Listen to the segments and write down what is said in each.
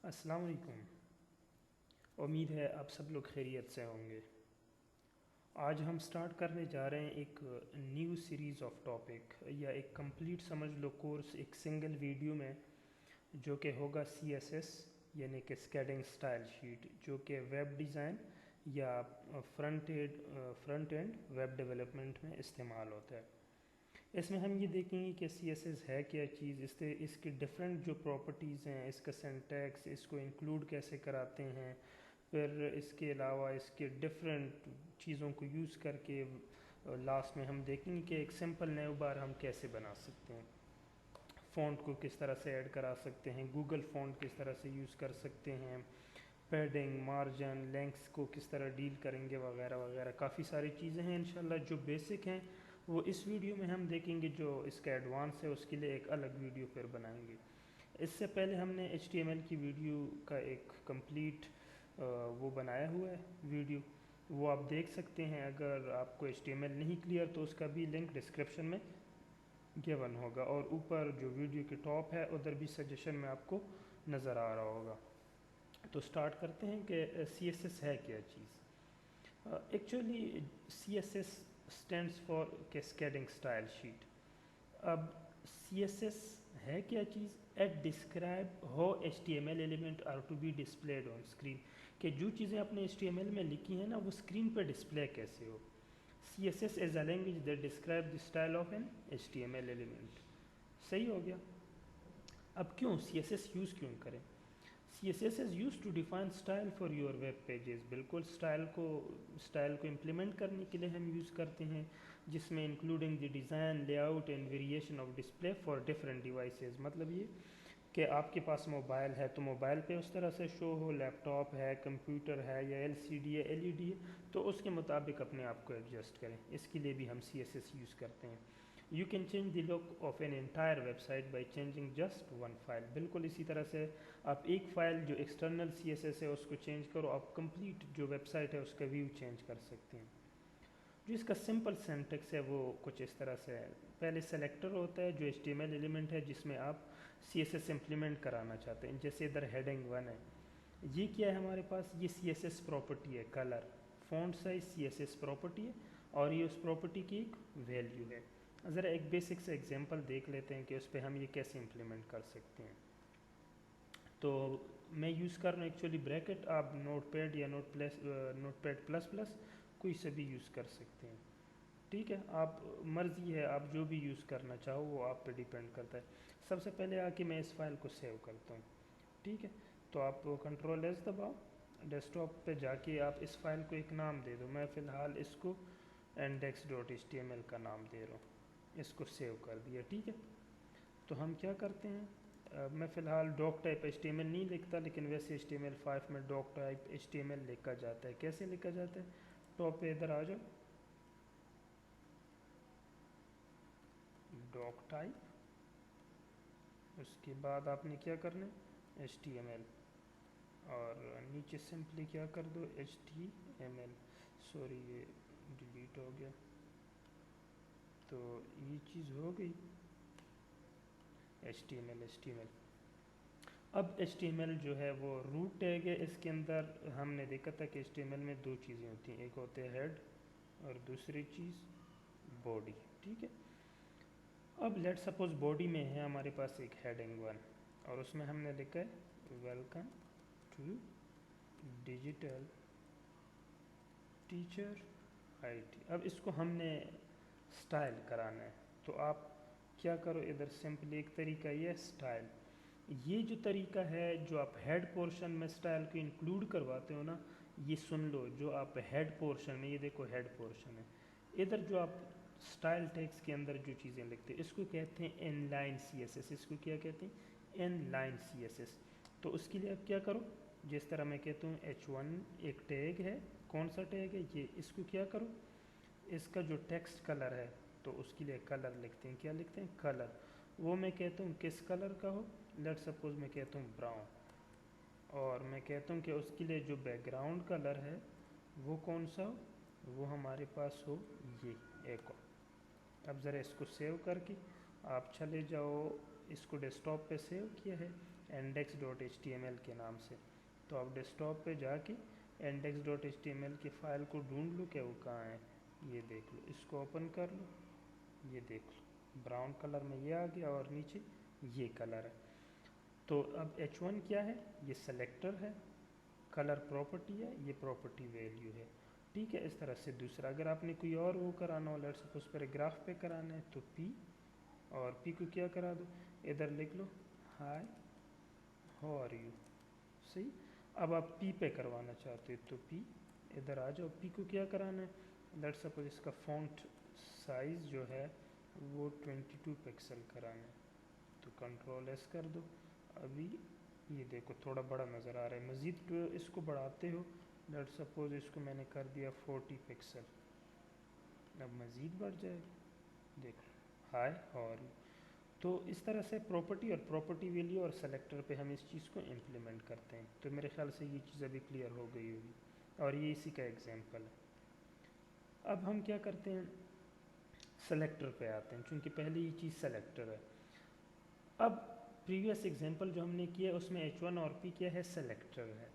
अस्सलाम वालेकुम। उम्मीद है आप सब लोग खैरियत से होंगे। आज हम स्टार्ट करने जा रहे हैं एक न्यू सीरीज़ ऑफ टॉपिक या एक कंप्लीट समझ लो कोर्स एक सिंगल वीडियो में, जो कि होगा CSS यानी कि स्कैडिंग स्टाइल शीट, जो कि वेब डिज़ाइन या फ्रंट एंड वेब डेवलपमेंट में इस्तेमाल होता है। इसमें हम ये देखेंगे कि CSS है क्या चीज़, इसकी डिफरेंट जो प्रॉपर्टीज़ हैं, इसका सिंटैक्स, इसको इंक्लूड कैसे कराते हैं, फिर इसके अलावा इसके डिफरेंट चीज़ों को यूज़ करके लास्ट में हम देखेंगे कि एक सिंपल नेव बार हम कैसे बना सकते हैं, फ़ॉन्ट को किस तरह से ऐड करा सकते हैं, गूगल फ़ॉन्ट किस तरह से यूज़ कर सकते हैं, पैडिंग, मार्जिन, लेंथ्स को किस तरह डील करेंगे, वगैरह वगैरह। काफ़ी सारी चीज़ें हैं इंशाल्लाह। जो बेसिक हैं वो इस वीडियो में हम देखेंगे, जो इसका एडवांस है उसके लिए एक अलग वीडियो फिर बनाएंगे। इससे पहले हमने HTML की वीडियो का एक कंप्लीट वो बनाया हुआ है वीडियो, वो आप देख सकते हैं। अगर आपको HTML नहीं क्लियर तो उसका भी लिंक डिस्क्रिप्शन में गिवन होगा, और ऊपर जो वीडियो के टॉप है उधर भी सजेशन में आपको नज़र आ रहा होगा। तो स्टार्ट करते हैं कि CSS है क्या चीज़। Actually CSS stands for cascading style sheet. अब CSS है क्या चीज़? It describe how HTML element are to be displayed on screen, कि जो चीज़ें आपने HTML में लिखी हैं ना वो स्क्रीन पर डिस्प्ले कैसे हो। CSS is a language that describe the style of an HTML element. सही हो गया। अब क्यों CSS यूज़ क्यों करें? CSS is used to define style for your web pages। बिल्कुल स्टाइल को इम्प्लीमेंट करने के लिए हम यूज़ करते हैं, जिसमें including the design, layout and variation of display for different devices. मतलब ये कि आपके पास मोबाइल है तो मोबाइल पे उस तरह से शो हो, लैपटॉप है, कंप्यूटर है, या LCD है, LED है, तो उसके मुताबिक अपने आप को एडजस्ट करें। इसके लिए भी हम CSS यूज़ करते हैं। You can change the look of an entire website by changing just one file. बिल्कुल इसी तरह से आप एक फ़ाइल जो एक्सटर्नल CSS है उसको चेंज करो, आप कंप्लीट जो वेबसाइट है उसका व्यू चेंज कर सकते हैं। जो इसका सिंपल सिंटैक्स है वो कुछ इस तरह से है। पहले सेलेक्टर होता है जो HTML एलिमेंट है जिसमें आप CSS इम्प्लीमेंट कराना चाहते हैं। जैसे इधर हेडिंग 1 है, ये क्या है हमारे पास, ये CSS प्रॉपर्टी है। Colour, font size CSS property है, और ये उस प्रॉपर्टी की एक वैल्यू है। ज़रा एक बेसिक से एग्जांपल देख लेते हैं कि उस पर हम ये कैसे इम्प्लीमेंट कर सकते हैं। तो मैं यूज़ कर रहा हूँ एक्चुअली ब्रैकेट, आप नोटपैड या नोटपैड प्लस प्लस कोई से भी यूज़ कर सकते हैं। ठीक है, आप मर्ज़ी है, आप जो भी यूज़ करना चाहो वो आप पे डिपेंड करता है। सबसे पहले आके मैं इस फाइल को सेव करता हूँ। ठीक है, तो आप Ctrl+S दबाओ, डेस्कटॉप पे जाके आप इस फाइल को एक नाम दे दो। मैं फ़िलहाल इसको index.html का नाम दे रहा हूँ। इसको सेव कर दिया। ठीक है, तो हम क्या करते हैं, मैं फ़िलहाल डॉक टाइप HTML नहीं लिखता, लेकिन वैसे HTML5 में डॉक टाइप HTML लिखा जाता है। कैसे लिखा जाता है? टॉप पे इधर आ जाओ, डॉक टाइप, उसके बाद आपने क्या करना है, HTML, और नीचे सिंपली क्या कर दो, HTML। सॉरी, ये डिलीट हो गया, तो ये चीज़ हो गई HTML। अब HTML जो है वो रूट टैग है। इसके अंदर हमने देखा था कि HTML में दो चीज़ें होती हैं, एक होते हैं हेड और दूसरी चीज़ बॉडी। ठीक है, अब लेट सपोज बॉडी में है हमारे पास एक हेडिंग 1, और उसमें हमने लिखा है welcome to digital teacher IT। अब इसको हमने स्टाइल कराना है, तो आप क्या करो, इधर सिंपली एक तरीका ये स्टाइल, ये जो तरीका है जो आप हेड पोर्शन में स्टाइल को इंक्लूड करवाते हो ना, ये सुन लो। जो आप हेड पोर्शन में, ये देखो हेड पोर्शन है, इधर जो आप स्टाइल टैग्स के अंदर जो चीज़ें लिखते हैं इसको कहते हैं इनलाइन CSS। इसको क्या कहते हैं, इनलाइन CSS। तो उसके लिए आप क्या करो, जिस तरह मैं कहता हूँ H1 एक टैग है, कौन सा टैग है ये, इसको क्या करो, इसका जो टेक्स्ट कलर है तो उसके लिए कलर लिखते हैं। क्या लिखते हैं, कलर। वो मैं कहता हूँ किस कलर का हो, लेट सपोज मैं कहता हूँ ब्राउन, और मैं कहता हूँ कि उसके लिए जो बैकग्राउंड कलर है वो कौन सा हो, वो हमारे पास हो ये एक। अब ज़रा इसको सेव करके आप चले जाओ, इसको डेस्कटॉप पे सेव किया है, index.html के नाम से। तो आप डेस्कटॉप पे जाके index.html की फ़ाइल को ढूंढ लो कि वो कहाँ है, ये देख लो, इसको ओपन कर लो, ये देख लो ब्राउन कलर में ये आ गया और नीचे ये कलर है। तो अब h1 क्या है, ये सेलेक्टर है, कलर प्रॉपर्टी है, ये प्रॉपर्टी वैल्यू है, ठीक है। इस तरह से दूसरा अगर आपने कोई और वो कराना हो, लेट्स सपोज पैराग्राफ पे कराना है तो p, और p को क्या करा दो, इधर लिख लो हाय हाउ आर यू, सही। अब आप p पे करवाना चाहते हो तो p, इधर आ जाओ, p को क्या कराना है, लेट्स सपोज इसका फॉन्ट साइज़ जो है वो 22 पिक्सल कराना है, तो कंट्रोल एस कर दो। अभी ये देखो थोड़ा बड़ा नज़र आ रहा है, मज़ीद इसको बढ़ाते हो, लेट्स सपोज इसको मैंने कर दिया 40 पिक्सल, अब मज़ीद बढ़ जाएगा, देखो हाय और। तो इस तरह से प्रॉपर्टी और प्रॉपर्टी वैल्यू और सेलेक्टर पे हम इस चीज़ को इम्प्लीमेंट करते हैं। तो मेरे ख्याल से ये चीज़ अभी क्लियर हो गई होगी, और ये इसी का एग्जांपल है। अब हम क्या करते हैं, सेलेक्टर पे आते हैं, चूँकि पहले ये चीज़ सेलेक्टर है। अब प्रीवियस एग्जांपल जो हमने किया उसमें h1 और p क्या है, सेलेक्टर है,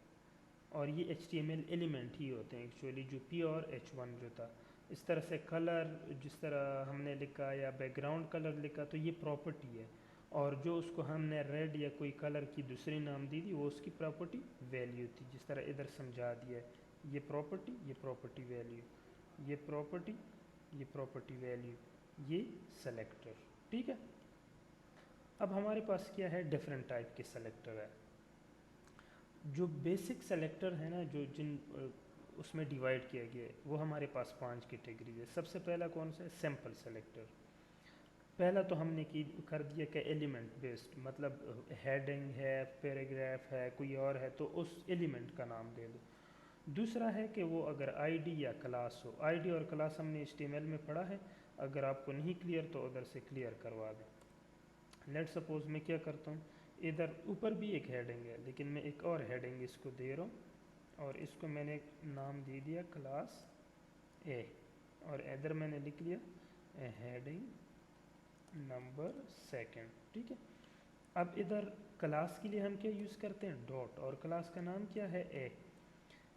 और ये HTML एलिमेंट ही होते हैं एक्चुअली, जो p और h1 जो था। इस तरह से कलर जिस तरह हमने लिखा या बैकग्राउंड कलर लिखा तो ये प्रॉपर्टी है, और जो उसको हमने रेड या कोई कलर की दूसरी नाम दी थी वो उसकी प्रॉपर्टी वैल्यू थी, जिस तरह इधर समझा दिया है, ये प्रॉपर्टी वैल्यू, ये प्रॉपर्टी, ये प्रॉपर्टी वैल्यू, ये सेलेक्टर, ठीक है। अब हमारे पास क्या है, डिफरेंट टाइप के सेलेक्टर है। जो बेसिक सेलेक्टर है ना, जो जिन उसमें डिवाइड किया गया है, वो हमारे पास 5 कैटेगरीज है। सबसे पहला कौन सा है, सिंपल सेलेक्टर। पहला तो हमने की कर दिया कि एलिमेंट बेस्ड, मतलब हेडिंग है, पैराग्राफ है, कोई और है तो उस एलिमेंट का नाम दे दो। दूसरा है कि वो अगर आईडी या क्लास हो, आईडी और क्लास हमने HTML में पढ़ा है, अगर आपको नहीं क्लियर तो उधर से क्लियर करवा दें। लेट सपोज मैं क्या करता हूँ, इधर ऊपर भी एक हेडिंग है, लेकिन मैं एक और हेडिंग इसको दे रहा हूँ, और इसको मैंने नाम दे दिया क्लास ए, और इधर मैंने लिख लिया हेडिंग नंबर 2, ठीक है। अब इधर क्लास के लिए हम क्या यूज़ करते हैं, डॉट, और क्लास का नाम क्या है, ए।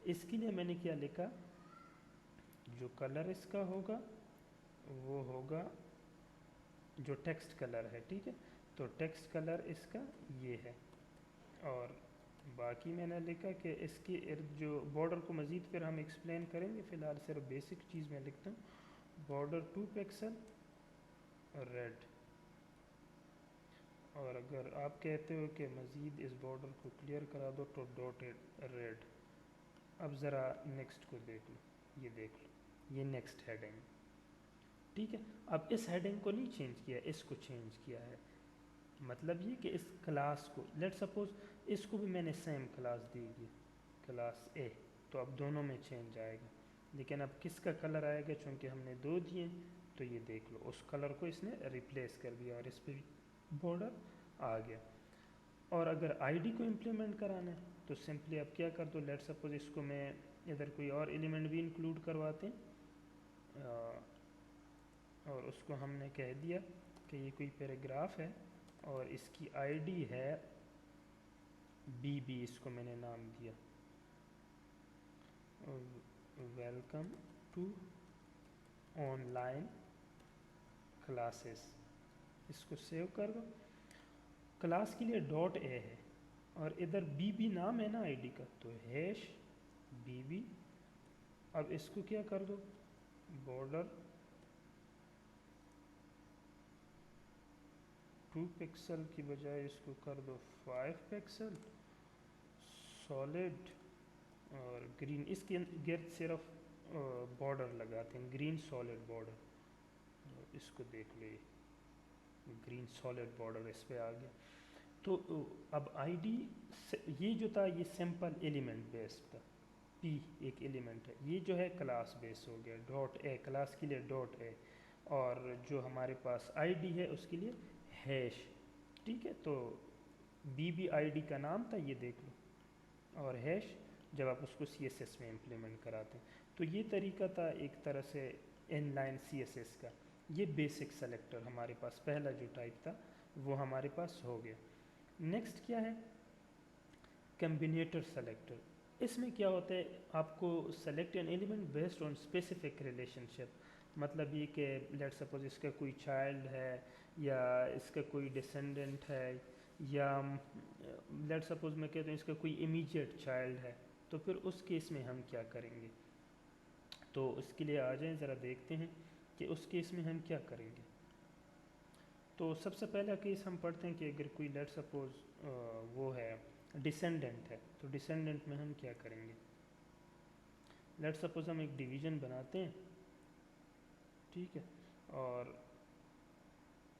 इसके लिए मैंने क्या लिखा, जो कलर इसका होगा वो होगा जो टेक्स्ट कलर है, ठीक है। तो टेक्स्ट कलर इसका ये है, और बाकी मैंने लिखा कि इसके इर्द जो बॉर्डर को मज़ीद फिर हम एक्सप्लेन करेंगे, फ़िलहाल सिर्फ बेसिक चीज़ में लिखता हूँ, बॉर्डर 2 पिक्सल रेड। और अगर आप कहते हो कि मज़ीद इस बॉर्डर को क्लियर करा दो तो डॉटेड रेड। अब ज़रा नेक्स्ट को देख लो, ये देख लो, ये नेक्स्ट हेडिंग, ठीक है। अब इस हेडिंग को नहीं चेंज किया, इसको चेंज किया है, मतलब ये कि इस क्लास को, लेट सपोज इसको भी मैंने सेम क्लास दी है, क्लास ए, तो अब दोनों में चेंज आएगा। लेकिन अब किसका कलर आएगा, चूँकि हमने 2 दिए, तो ये देख लो उस कलर को इसने रिप्लेस कर दिया और इस पर बॉर्डर आ गया। और अगर आईडी को इम्प्लीमेंट कराना है तो सिंपली अब क्या कर दो, लेट सपोज इसको मैं इधर कोई और एलिमेंट भी इंक्लूड करवाते हैं, और उसको हमने कह दिया कि ये कोई पैराग्राफ है और इसकी आईडी है BB, इसको मैंने नाम दिया, वेलकम टू ऑनलाइन क्लासेस। इसको सेव कर दो। क्लास के लिए डॉट ए है, और इधर BB नाम है ना आईडी का, तो हैश BB। अब इसको क्या कर दो, बॉर्डर 2 पिक्सल की बजाय इसको कर दो 5 पिक्सल, सॉलिड और ग्रीन। इसके गिर्द सिर्फ बॉर्डर लगाते हैं, ग्रीन सॉलिड बॉर्डर, इसको देख लो, ये ग्रीन सॉलिड बॉर्डर इस पे आ गया। तो अब आईडी ये जो था ये सिंपल एलिमेंट बेस्ड था, P एक एलिमेंट है, ये जो है क्लास बेस हो गया, डॉट ए क्लास के लिए डॉट ए, और जो हमारे पास आईडी है उसके लिए हैश, ठीक है। तो BB आईडी का नाम था, ये देख लो, और हैश जब आप उसको CSS में इम्प्लीमेंट कराते हैं। तो ये तरीका था एक तरह से इनलाइन CSS का। ये बेसिक सेलेक्टर हमारे पास पहला जो टाइप था वो हमारे पास हो गया। नेक्स्ट क्या है, कम्बिनेटर सेलेक्टर। इसमें क्या होता है, आपको select an element based on specific relationship. मतलब ये कि लेट सपोज इसका कोई चाइल्ड है या इसका कोई डिसेंडेंट है, या लेट सपोज मैं कहता हूँ इसका कोई इमीडिएट चाइल्ड है, तो फिर उस केस में हम क्या करेंगे। तो उसके लिए आ जाएं, ज़रा देखते हैं कि उस केस में हम क्या करेंगे। तो सबसे पहला केस हम पढ़ते हैं कि अगर कोई लेट सपोज वो है डिसेंडेंट है, तो डिसेंडेंट में हम क्या करेंगे। लेट सपोज हम एक डिवीज़न बनाते हैं, ठीक है, और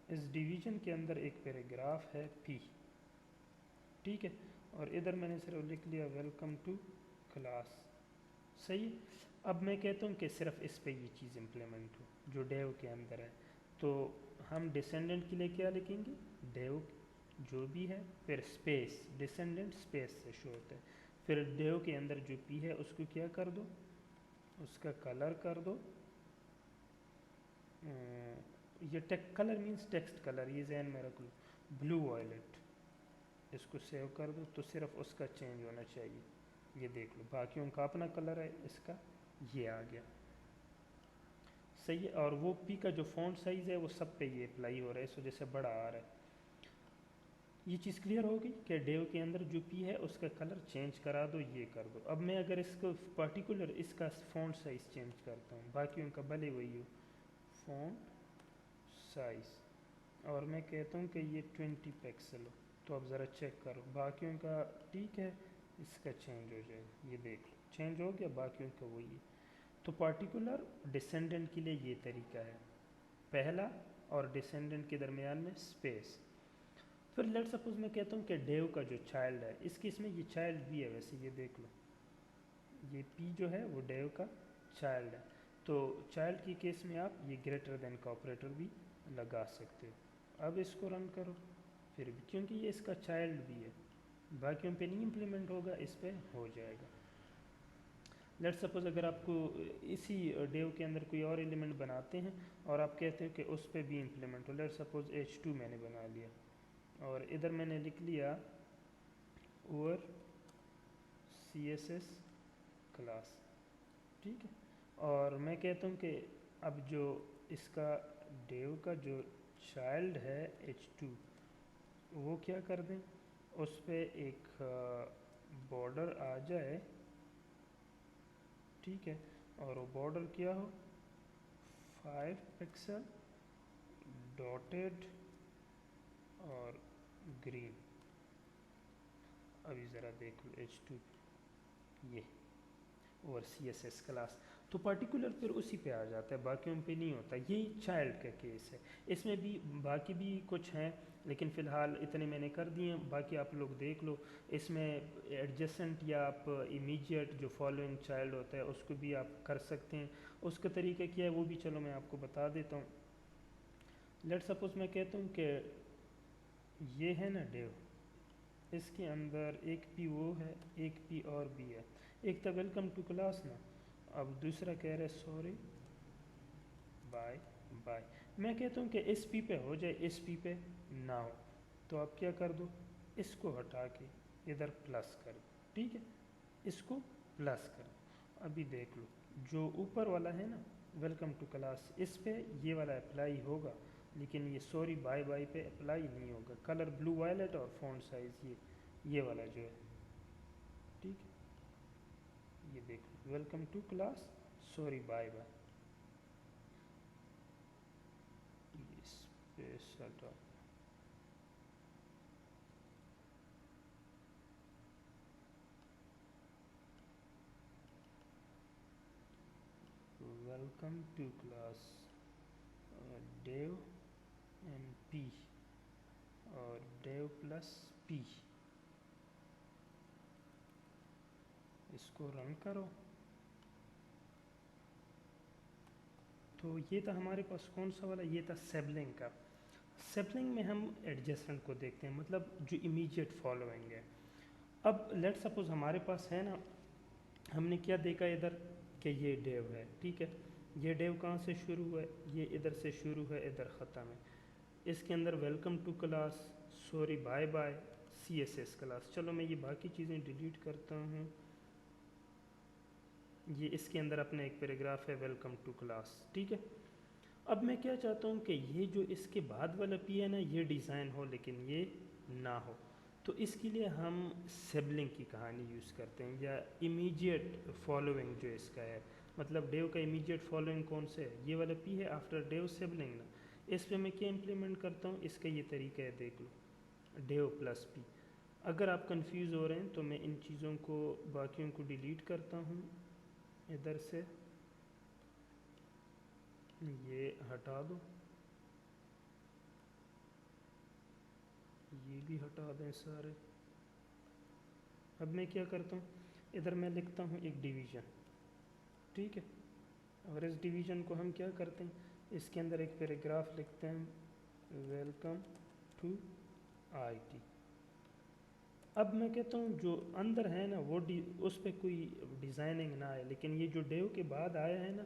इस डिवीज़न के अंदर एक पैराग्राफ है पी, ठीक है, और इधर मैंने सिर्फ लिख लिया वेलकम टू क्लास, सही है। अब मैं कहता हूँ कि सिर्फ इस पे ये चीज़ इम्प्लीमेंट हो जो डेव के अंदर है, तो हम डिसेंडेंट के लिए क्या लिखेंगे, डेव जो भी है, फिर स्पेस, डिसेंडेंट स्पेस से शो होता है, फिर डेव के अंदर जो पी है उसको क्या कर दो, उसका कलर कर दो, ये text colour means text colour, ये जहन में रख लो, ब्लू वायलेट, इसको सेव कर दो, तो सिर्फ उसका चेंज होना चाहिए। ये देख लो, बाकियों का अपना कलर है, इसका ये आ गया, सही है। और वो पी का जो फॉन्ट साइज़ है वो सब पे ये अप्लाई हो रहा है, इस वजह से बड़ा आ रहा है। ये चीज़ क्लियर होगी कि डेव के अंदर जो पी है उसका कलर चेंज करा दो, ये कर दो। अब मैं अगर इसको पर्टिकुलर इसका फॉन्ट साइज़ चेंज करता हूँ, बाकियों का भले वही हो, फॉन्ट साइज़, और मैं कहता हूँ कि ये 20 पिक्सल हो, तो अब ज़रा चेक करो, बाकियों का ठीक है, इसका चेंज हो जाएगा, ये देख लो चेंज हो गया, बाकियों का वही है। तो पार्टिकुलर डिसेंडेंट के लिए ये तरीका है पहला, और डिसेंडेंट के दरमियान में स्पेस। फिर लेट सपोज मैं कहता हूँ कि डेव का जो चाइल्ड है, इस केस में ये चाइल्ड भी है, वैसे ये देख लो, ये पी जो है वो डेव का चाइल्ड है, तो चाइल्ड के केस में आप ये ग्रेटर देन का ऑपरेटर भी लगा सकते हो। अब इसको रन करो, फिर भी क्योंकि ये इसका चाइल्ड भी है, बाकियों पे नहीं इम्प्लीमेंट होगा, इस पे हो जाएगा। लेट सपोज अगर आपको इसी डेव के अंदर कोई और एलिमेंट बनाते हैं और आप कहते हो कि उस पर भी इम्प्लीमेंट हो, लेट सपोज H2 मैंने बना लिया और इधर मैंने लिख लिया ओवर CSS क्लास, ठीक है, और मैं कहता हूँ कि अब जो इसका डेव का जो चाइल्ड है H2, वो क्या कर दें, उस पर एक बॉर्डर आ जाए, ठीक है, और वो बॉर्डर क्या हो, 5 पिक्सल डॉटेड और ग्रीन। अभी ज़रा देख लो H2 ये और CSS क्लास, तो पर्टिकुलर फिर उसी पे आ जाता है, बाकियों पे नहीं होता। यही चाइल्ड का केस है, इसमें भी बाकी भी कुछ हैं, लेकिन फ़िलहाल इतने मैंने कर दिए हैं, बाकी आप लोग देख लो। इसमें एडजेसेंट या आप इमीडिएट जो फॉलोइंग चाइल्ड होता है उसको भी आप कर सकते हैं, उसका तरीका क्या है वो भी चलो मैं आपको बता देता हूँ। लेट सपोज मैं कहता हूँ कि ये है ना डेव, इसके अंदर एक पी वो है, एक पी और भी है, एक तो वेलकम टू क्लास ना, अब दूसरा कह रहा है सॉरी बाय बाय। मैं कहता हूँ कि इस पी पे हो जाए, इस पी पे ना हो, तो आप क्या कर दो, इसको हटा के इधर प्लस कर दो, ठीक है, इसको प्लस कर दो। अभी देख लो जो ऊपर वाला है ना वेलकम टू क्लास, इस पे ये वाला अप्लाई होगा, लेकिन ये सॉरी बाय बाय पे अप्लाई नहीं होगा। कलर ब्लू वायलेट और फॉन्ट साइज़ ये वाला जो है, ठीक है, ये देख लो welcome to class sorry bye bye, special welcome to class div and P और डेव प्लस पी, इसको रन करो। तो ये था हमारे पास कौन सा वाला, ये था सेबलिंग का। सेबलिंग में हम एडजस्टमेंट को देखते हैं, मतलब जो इमीडिएट फॉलोइंग है। अब लेट सपोज हमारे पास है ना, हमने क्या देखा इधर कि ये डेव है, ठीक है, ये डेव कहाँ से शुरू हुआ है, ये इधर से शुरू है, इधर ख़त्म है। इसके अंदर welcome to class sorry bye bye CSS class. چلو میں یہ باقی چیزیں ڈیلیٹ کرتا ہوں. یہ اس کے اندر اپنا ایک پیراگراف ہے ویلکم ٹو کلاس. ٹھیک ہے. اب میں کیا چاہتا ہوں کہ یہ جو اس کے بعد والا پی ہے نا یہ ڈیزائن ہو لیکن یہ نہ ہو. تو اس کے لیے ہم سبلنگ کی کہانی یوز کرتے ہیں یا امیجیٹ فالوئنگ جو اس کا ہے. مطلب ڈیو کا امیجیٹ فالوئنگ کون سے ہے؟ یہ والا پی ہے آفٹر ڈیو سبلنگ نا. اس پہ میں کیا امپلیمنٹ کرتا ہوں؟ اس کا یہ طریقہ ہے دیکھ لو ڈیو پلس پی. اگر آپ کنفیوز ہو رہے ہیں تو میں ان چیزوں کو باقیوں کو ڈیلیٹ کرتا ہوں ادھر سے. یہ ہٹا دو, یہ بھی ہٹا دیں سارے. اب میں کیا کرتا ہوں ادھر میں لکھتا ہوں ایک ڈیویژن. ٹھیک ہے. اور اس ڈیویژن کو ہم کیا کرتے ہیں اس کے اندر ایک پیراگراف لکھتے ہیں ویلکم ٹو آئی ٹی. اب میں کہتا ہوں جو اندر ہے نا وہ اس پہ کوئی ڈیزائننگ نہ آئے, لیکن یہ جو ڈیو کے بعد آیا ہے نا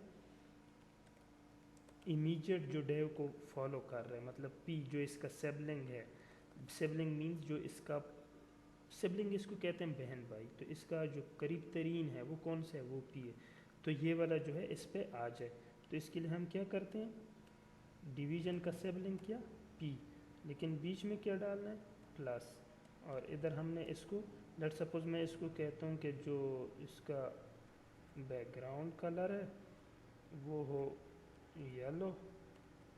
امیجیٹ جو ڈیو کو فالو کر رہے ہیں, مطلب پی جو اس کا سبلنگ ہے. سبلنگ مینز جو اس کا سبلنگ اس کو کہتے ہیں بہن بھائی. تو اس کا جو قریب ترین ہے وہ کون سا ہے؟ وہ پی ہے. تو یہ والا جو ہے اس پہ آ جائے. تو اس کے لیے ہم کیا کرتے ہیں ڈیویژن کا سبلنگ کیا پی, لیکن بیچ میں کیا ڈالنا ہے پلس. اور ادھر ہم نے اس کو لیٹ سپوز میں اس کو کہتا ہوں کہ جو اس کا بیک گراؤنڈ کلر ہے وہ ہو یلو,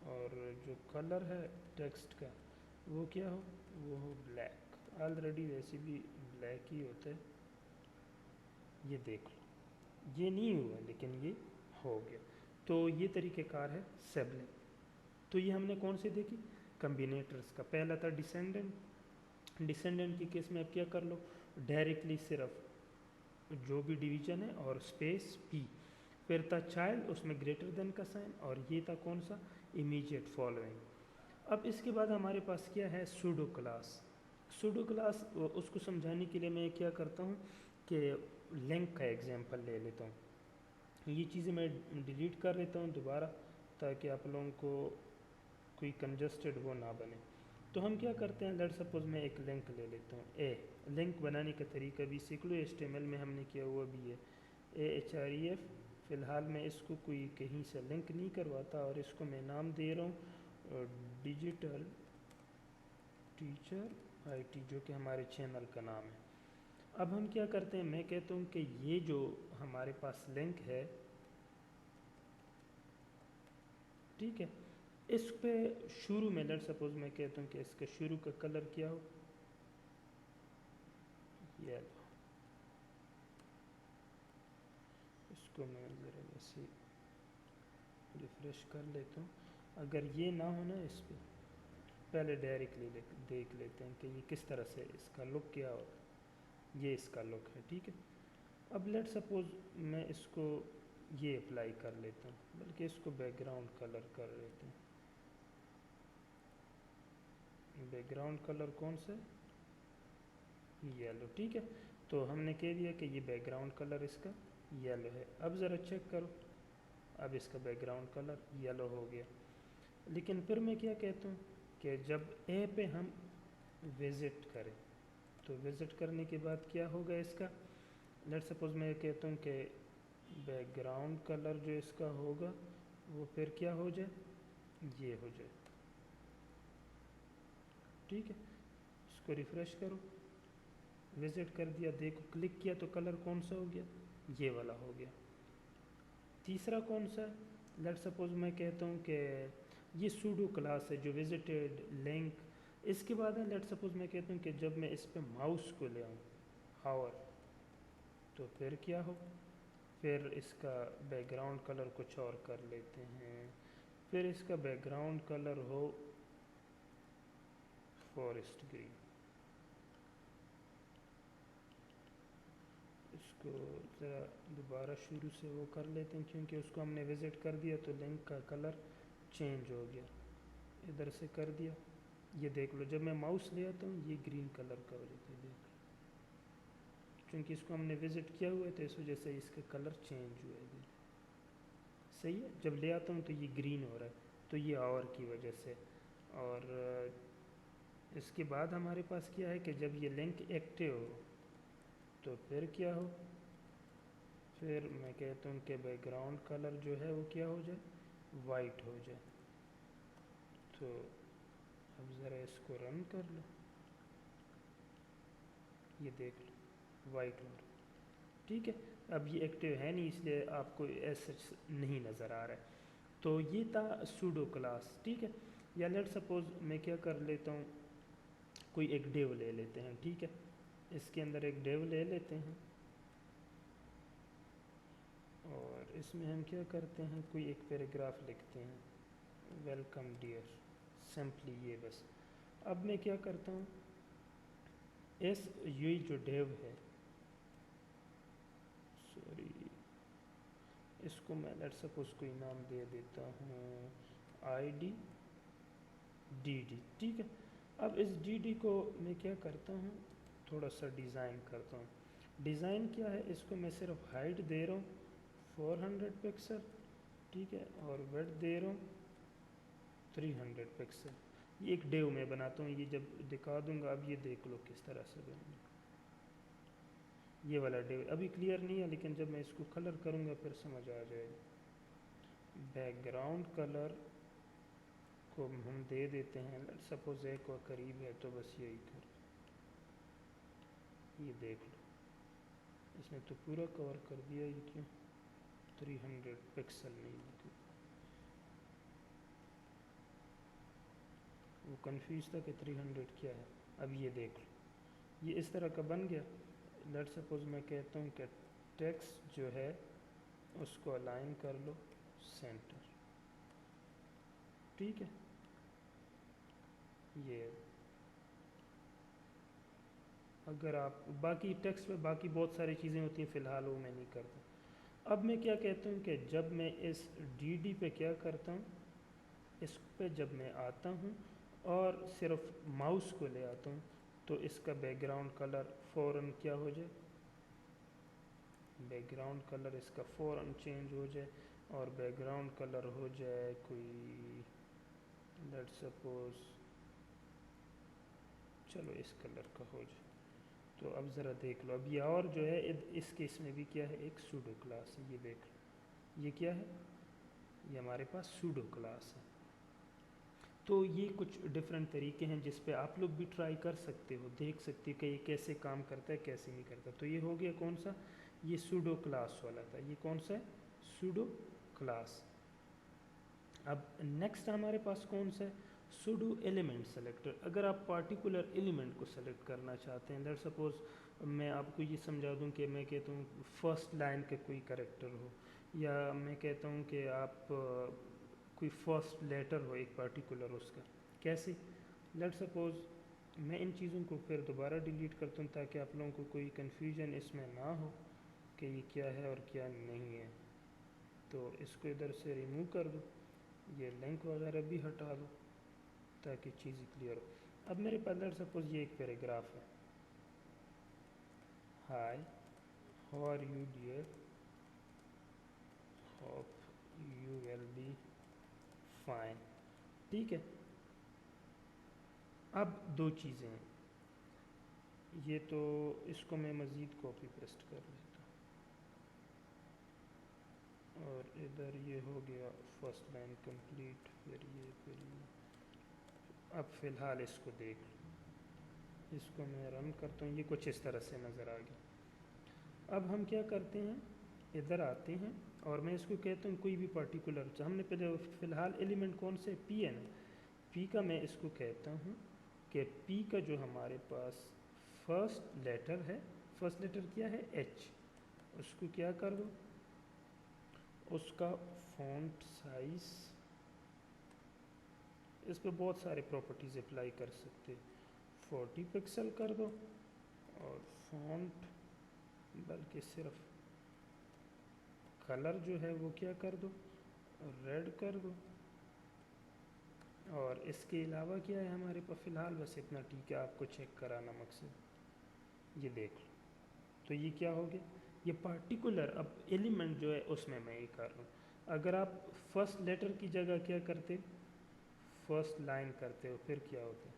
اور جو کلر ہے ٹیکسٹ کا وہ کیا ہو؟ وہ ہو بلیک. آلریڈی ویسے بھی بلیک ہی ہوتا ہے. یہ دیکھ لو یہ نہیں ہوا لیکن یہ ہو گیا. تو یہ طریقہ کار ہے سبلنگ. تو یہ ہم نے کون سے دیکھی کمبینیٹرز کا. پہلا تھا ڈیسینڈنٹ. ڈیسینڈنٹ کی کیس میں اب کیا کر لو ڈائریکٹلی صرف جو بھی ڈیویژن ہے اور اسپیس پی. پھر تھا چائلڈ, اس میں گریٹر دین کا سائن, اور یہ تھا کون سا امیجیٹ فالوئنگ. اب اس کے بعد ہمارے پاس کیا ہے سوڈو کلاس. سوڈو کلاس اس کو سمجھانے کے لیے میں کیا کرتا ہوں کہ لنک کا ایگزامپل لے لیتا ہوں. یہ چیزیں میں ڈیلیٹ کر لیتا ہوں دوبارہ تاکہ آپ لوگوں کو کوئی کنجسٹڈ وہ نہ بنے. تو ہم کیا کرتے ہیں لیٹ سپوز میں ایک لنک لے لیتا ہوں اے. لنک بنانے کا طریقہ بھی سیکھ لو, HTML میں ہم نے کیا ہوا بھی ہے AHREF. فی الحال میں اس کو کوئی کہیں سے لنک نہیں کرواتا اور اس کو میں نام دے رہا ہوں ڈیجیٹل ٹیچر آئی ٹی, جو کہ ہمارے چینل کا نام ہے. اب ہم کیا کرتے ہیں میں کہتا ہوں کہ یہ جو ہمارے پاس لنک ہے ٹھیک ہے, اس پہ شروع میں لیٹ سپوز میں کہتا ہوں کہ اس کا شروع کا کلر کیا ہو یلو. اس کو میں ذرا ویسے ریفریش کر لیتا ہوں. اگر یہ نہ ہونا اس پہ پہلے ڈائریکٹلی دیکھ لیتے ہیں کہ یہ کس طرح سے اس کا لک کیا ہو. یہ اس کا لک ہے. ٹھیک ہے. اب لیٹ سپوز میں اس کو یہ اپلائی کر لیتا ہوں, بلکہ اس کو بیک گراؤنڈ کلر کر لیتے ہیں. بیک گراؤنڈ کلر کون سا یلو. ٹھیک ہے. تو ہم نے کہہ دیا کہ یہ بیک گراؤنڈ کلر اس کا یلو ہے. اب ذرا چیک کرو, اب اس کا بیک گراؤنڈ کلر یلو ہو گیا. لیکن پھر میں کیا کہتا ہوں کہ جب اے پہ ہم وزٹ کریں تو وزٹ کرنے کے بعد کیا ہوگا اس کا لیٹ سپوز میں کہتا ہوں کہ بیک گراؤنڈ کلر جو اس کا ہوگا وہ پھر کیا ہو جائے یہ ہو جائے. ٹھیک ہے. اس کو ریفریش کرو, وزٹ کر دیا, دیکھو کلک کیا تو کلر کون سا ہو گیا یہ والا ہو گیا. تیسرا کون سا ہے لیٹ سپوز میں کہتا ہوں کہ یہ سوڈو کلاس ہے جو وزٹڈ لنک. اس کے بعد ہے لیٹ سپوز میں کہتا ہوں کہ جب میں اس پہ ماؤس کو لے آؤں ہاور تو پھر کیا ہو, پھر اس کا بیک گراؤنڈ کلر کچھ اور کر لیتے ہیں. پھر اس کا بیک گراؤنڈ کلر ہو فارسٹ گرین. اس کو ذرا دوبارہ شروع سے وہ کر لیتے ہیں کیونکہ اس کو ہم نے وزٹ کر دیا تو لنک کا کلر چینج ہو گیا. ادھر سے کر دیا, یہ دیکھ لو جب میں ماؤس لے آتا ہوں یہ گرین کلر کا ہو جاتا ہے. دیکھ لو چونکہ اس کو ہم نے وزٹ کیا ہوا ہے تو اس وجہ سے اس کا کلر چینج ہوا ہے. صحیح ہے. جب لے آتا ہوں تو یہ گرین ہو رہا ہے تو یہ آور کی وجہ سے. اور اس کے بعد ہمارے پاس کیا ہے کہ جب یہ لنک ایکٹیو ہو تو پھر کیا ہو، پھر میں کہتا ہوں کہ بیک گراؤنڈ کلر جو ہے وہ کیا ہو جائے، وائٹ ہو جائے۔ تو اب ذرا اس کو رن کر لو، یہ دیکھ لو وائٹ ہو رہا، ٹھیک ہے۔ اب یہ ایکٹیو ہے نہیں، اس لیے آپ کو ایسا نہیں نظر آ رہا ہے۔ تو یہ تھا سوڈو کلاس، ٹھیک ہے۔ یا لیٹ سپوز میں کیا کر لیتا ہوں، کوئی ایک ڈیو لے لیتے ہیں، ٹھیک ہے۔ اس کے اندر ایک ڈیو لے لیتے ہیں اور اس میں ہم کیا کرتے ہیں، کوئی ایک پیراگراف لکھتے ہیں، ویلکم ڈیئر، سمپلی یہ بس۔ اب میں کیا کرتا ہوں، اس یہ جو ڈیو ہے، سوری، اس کو میں لیٹ سپوز کوئی نام دے دیتا ہوں آئی ڈی ڈی ڈی، ٹھیک ہے۔ اب اس ڈی ڈی کو میں کیا کرتا ہوں، تھوڑا سا ڈیزائن کرتا ہوں۔ ڈیزائن کیا ہے، اس کو میں صرف ہائٹ دے رہا ہوں 400 پکسل، ٹھیک ہے، اور ویڈتھ دے رہا ہوں 300 پکسل۔ یہ ایک ڈیو میں بناتا ہوں، یہ جب دکھا دوں گا اب یہ دیکھ لو کس طرح سے بنے گا۔ یہ والا ڈیو ابھی کلیئر نہیں ہے، لیکن جب میں اس کو کلر کروں گا پھر سمجھ آ جائے گا۔ بیک گراؤنڈ کلر کو ہم دے دیتے ہیں، سپوز ایک کو قریب ہے تو بس یہی کر، یہ دیکھ لو اس نے تو پورا کور کر دیا، یہ کیوں 300 پکسل نہیں لگی، وہ کنفیوز تھا کہ 300 کیا ہے۔ اب یہ دیکھ لو یہ اس طرح کا بن گیا۔ لیٹ سپوز میں کہتا ہوں کہ ٹیکسٹ جو ہے اس کو الائن کر لو سینٹر، ٹھیک ہے۔ یہ اگر آپ باقی ٹیکسٹ میں باقی بہت ساری چیزیں ہوتی ہیں، فی الحال وہ میں نہیں کرتا۔ اب میں کیا کہتا ہوں کہ جب میں اس ڈی ڈی پہ کیا کرتا ہوں، اس پہ جب میں آتا ہوں اور صرف ماؤس کو لے آتا ہوں تو اس کا بیک گراؤنڈ کلر فوراً کیا ہو جائے، بیک گراؤنڈ کلر اس کا فوراً چینج ہو جائے، اور بیک گراؤنڈ کلر ہو جائے کوئی لیٹ سپوز، چلو اس کلر کا ہو جائے۔ تو اب ذرا دیکھ لو، اب یہ اور جو ہے اس کیس میں بھی کیا ہے، ایک سوڈو کلاس ہے، یہ دیکھ لو یہ کیا ہے، یہ ہمارے پاس سوڈو کلاس ہے۔ تو یہ کچھ ڈفرینٹ طریقے ہیں جس پہ آپ لوگ بھی ٹرائی کر سکتے ہو، دیکھ سکتے ہو کہ یہ کیسے کام کرتا ہے کیسے نہیں کرتا۔ تو یہ ہو گیا کون سا، یہ سوڈو کلاس والا تھا، یہ کون سا ہے، سوڈو کلاس۔ اب نیکسٹ ہمارے پاس کون سا ہے، سوڈو ایلیمنٹ سلیکٹر۔ اگر آپ پارٹیکولر ایلیمنٹ کو سلیکٹ کرنا چاہتے ہیں، لیٹ سپوز میں آپ کو یہ سمجھا دوں کہ میں کہتا ہوں فرسٹ لائن کا کوئی کریکٹر ہو، یا میں کہتا ہوں کہ آپ کوئی فرسٹ لیٹر ہو ایک پارٹیکولر اس کا، کیسے، لیٹ سپوز میں ان چیزوں کو پھر دوبارہ ڈیلیٹ کرتا ہوں تاکہ آپ لوگوں کو کوئی کنفیوژن اس میں نہ ہو کہ یہ کیا ہے اور کیا نہیں ہے۔ تو اس کو ادھر سے ریموو کر دو، یہ لنک وغیرہ بھی ہٹا دو تاکہ چیزیں کلیئر ہو۔ اب میرے پاس لیٹ سپوز یہ ایک پیراگراف ہے، hi how are you dear, hope you will be fine, ٹھیک ہے۔ اب دو چیزیں ہیں، یہ تو اس کو میں مزید کاپی پیسٹ کر لیتا ہوں، اور ادھر یہ ہو گیا فرسٹ لائن کمپلیٹ، پھر یہ اب فی الحال اس کو دیکھ لو، اس کو میں رن کرتا ہوں، یہ کچھ اس طرح سے نظر آ گیا۔ اب ہم کیا کرتے ہیں، ادھر آتے ہیں اور میں اس کو کہتا ہوں کوئی بھی پارٹیکولر، ہم نے پہلے فی الحال ایلیمنٹ کون سے، پی ہے نا، پی کا میں اس کو کہتا ہوں کہ پی کا جو ہمارے پاس فرسٹ لیٹر ہے، فرسٹ لیٹر کیا ہے، ایچ، اس کو کیا کر دو، اس کا فونٹ سائز، اس پہ بہت سارے پراپرٹیز اپلائی کر سکتے، 40 پکسل کر دو، اور فونٹ بلکہ صرف کلر جو ہے وہ کیا کر دو، ریڈ کر دو، اور اس کے علاوہ کیا ہے ہمارے پاس، فی الحال بس اتنا ٹھیک ہے، آپ کو چیک کرانا مقصد، یہ دیکھ لو۔ تو یہ کیا ہو گیا، یہ پارٹیکولر اب ایلیمنٹ جو ہے اس میں یہ کر رہا ہوں۔ اگر آپ فرسٹ لیٹر کی جگہ کیا کرتے، فرسٹ لائن کرتے ہو، پھر کیا ہوتا ہے،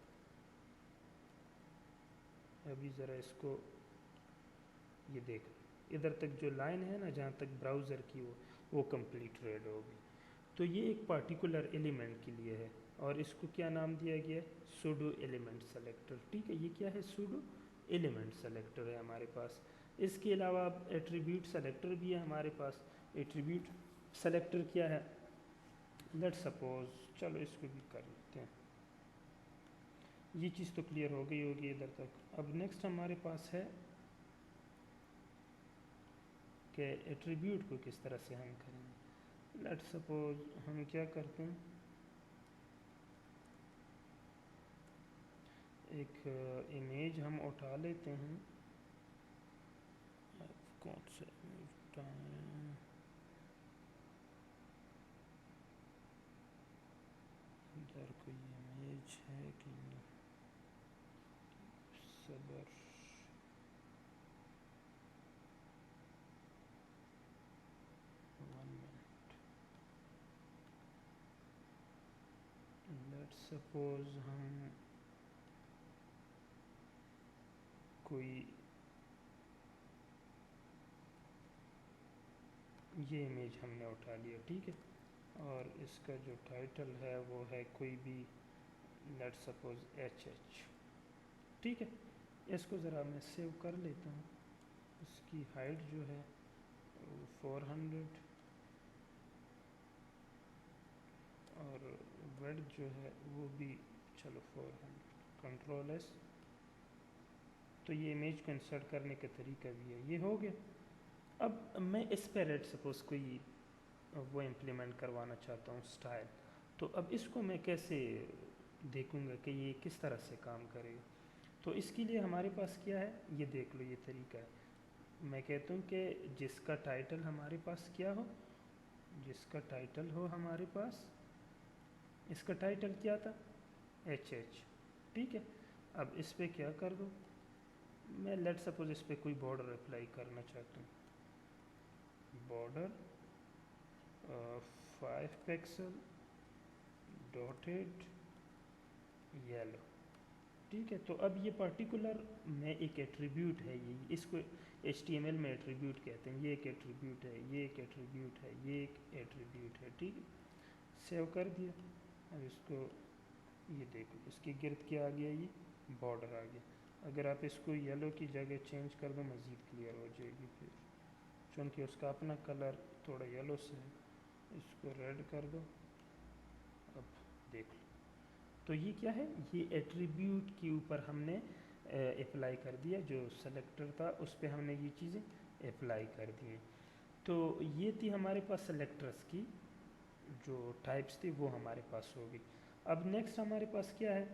ابھی ذرا اس کو یہ دیکھ، ادھر تک جو لائن ہے نا جہاں تک براؤزر کی وہ کمپلیٹ ریڈ ہوگی. تو یہ ایک پارٹیکولر ایلیمنٹ کے لیے ہے اور اس کو کیا نام دیا گیا ہے؟ Pseudo element selector. ٹھیک ہے، یہ کیا ہے؟ سوڈو ایلیمنٹ سلیکٹر ہے ہمارے پاس. اس کے علاوہ ایٹریبیوٹ سلیکٹر بھی ہے ہمارے پاس. ایٹریبیوٹ سلیکٹر کیا ہے؟ لیٹ سپوز، چلو اس کو بھی کر لیتے ہیں. یہ چیز تو کلیئر ہو گئی ہوگی ادھر تک. اب نیکسٹ ہمارے پاس ہے کہ ایٹریبیوٹ کو کس طرح سے ہم کریں گے. لیٹ سپوز ہم کیا کرتے ہیں، ایک امیج ہم اٹھا لیتے ہیں. کون سے اٹھائیں؟ ادھر کوئی امیج ہے کہ نہیں؟ صبر، ون منٹ. لیٹ سپوز ہم کوئی یہ امیج ہم نے اٹھا لیا. ٹھیک ہے، اور اس کا جو ٹائٹل ہے وہ ہے کوئی بھی، لیٹ سپوز ایچ ایچ. ٹھیک ہے، اس کو ذرا میں سیو کر لیتا ہوں. اس کی ہائٹ جو ہے 400 اور ویڈتھ جو ہے وہ بھی چلو 400. Control S. تو یہ امیج کو انسرٹ کرنے کا طریقہ بھی ہے. یہ ہو گیا. اب میں اس پہ لیٹ سپوز کوئی وہ امپلیمنٹ کروانا چاہتا ہوں اسٹائل. تو اب اس کو میں کیسے دیکھوں گا کہ یہ کس طرح سے کام کرے گا؟ تو اس کے لیے ہمارے پاس کیا ہے، یہ دیکھ لو، یہ طریقہ ہے. میں کہتا ہوں کہ جس کا ٹائٹل ہمارے پاس کیا ہو، جس کا ٹائٹل ہو ہمارے پاس، اس کا ٹائٹل کیا تھا؟ H H. ٹھیک ہے، اب اس پہ کیا کر دو، میں لیٹ سپوز اس پہ کوئی بارڈر اپلائی کرنا چاہتا ہوں. Border 5 pixel dotted yellow. ٹھیک ہے، تو اب یہ پرٹیکولر میں ایک ایٹریبیوٹ ہے، یہ اس کو ایچ ٹی ایم ایل میں ایٹریبیوٹ کہتے ہیں. یہ ایک ایٹریبیوٹ ہے، یہ ایک ایٹریبیوٹ ہے، یہ ایک ایٹریبیوٹ ہے. ٹھیک ہے، سیو کر دیا. اب اس کو یہ دیکھو، اس کے گرد کیا آ گیا؟ یہ بارڈر آ گیا. اگر آپ اس کو یلو کی جگہ چینج کر دو مزید کلیئر ہو جائے گی پھر، چونکہ اس کا اپنا کلر تھوڑا یلو سے ہے. اس کو ریڈ کر دو. اب دیکھ لو، تو یہ کیا ہے؟ یہ ایٹریبیوٹ کے اوپر ہم نے اپلائی کر دیا. جو سلیکٹر تھا اس پہ ہم نے یہ چیزیں اپلائی کر دی. تو یہ تھی ہمارے پاس سلیکٹرز کی جو ٹائپس تھی، وہ ہمارے پاس ہوگی. اب نیکسٹ ہمارے پاس کیا ہے؟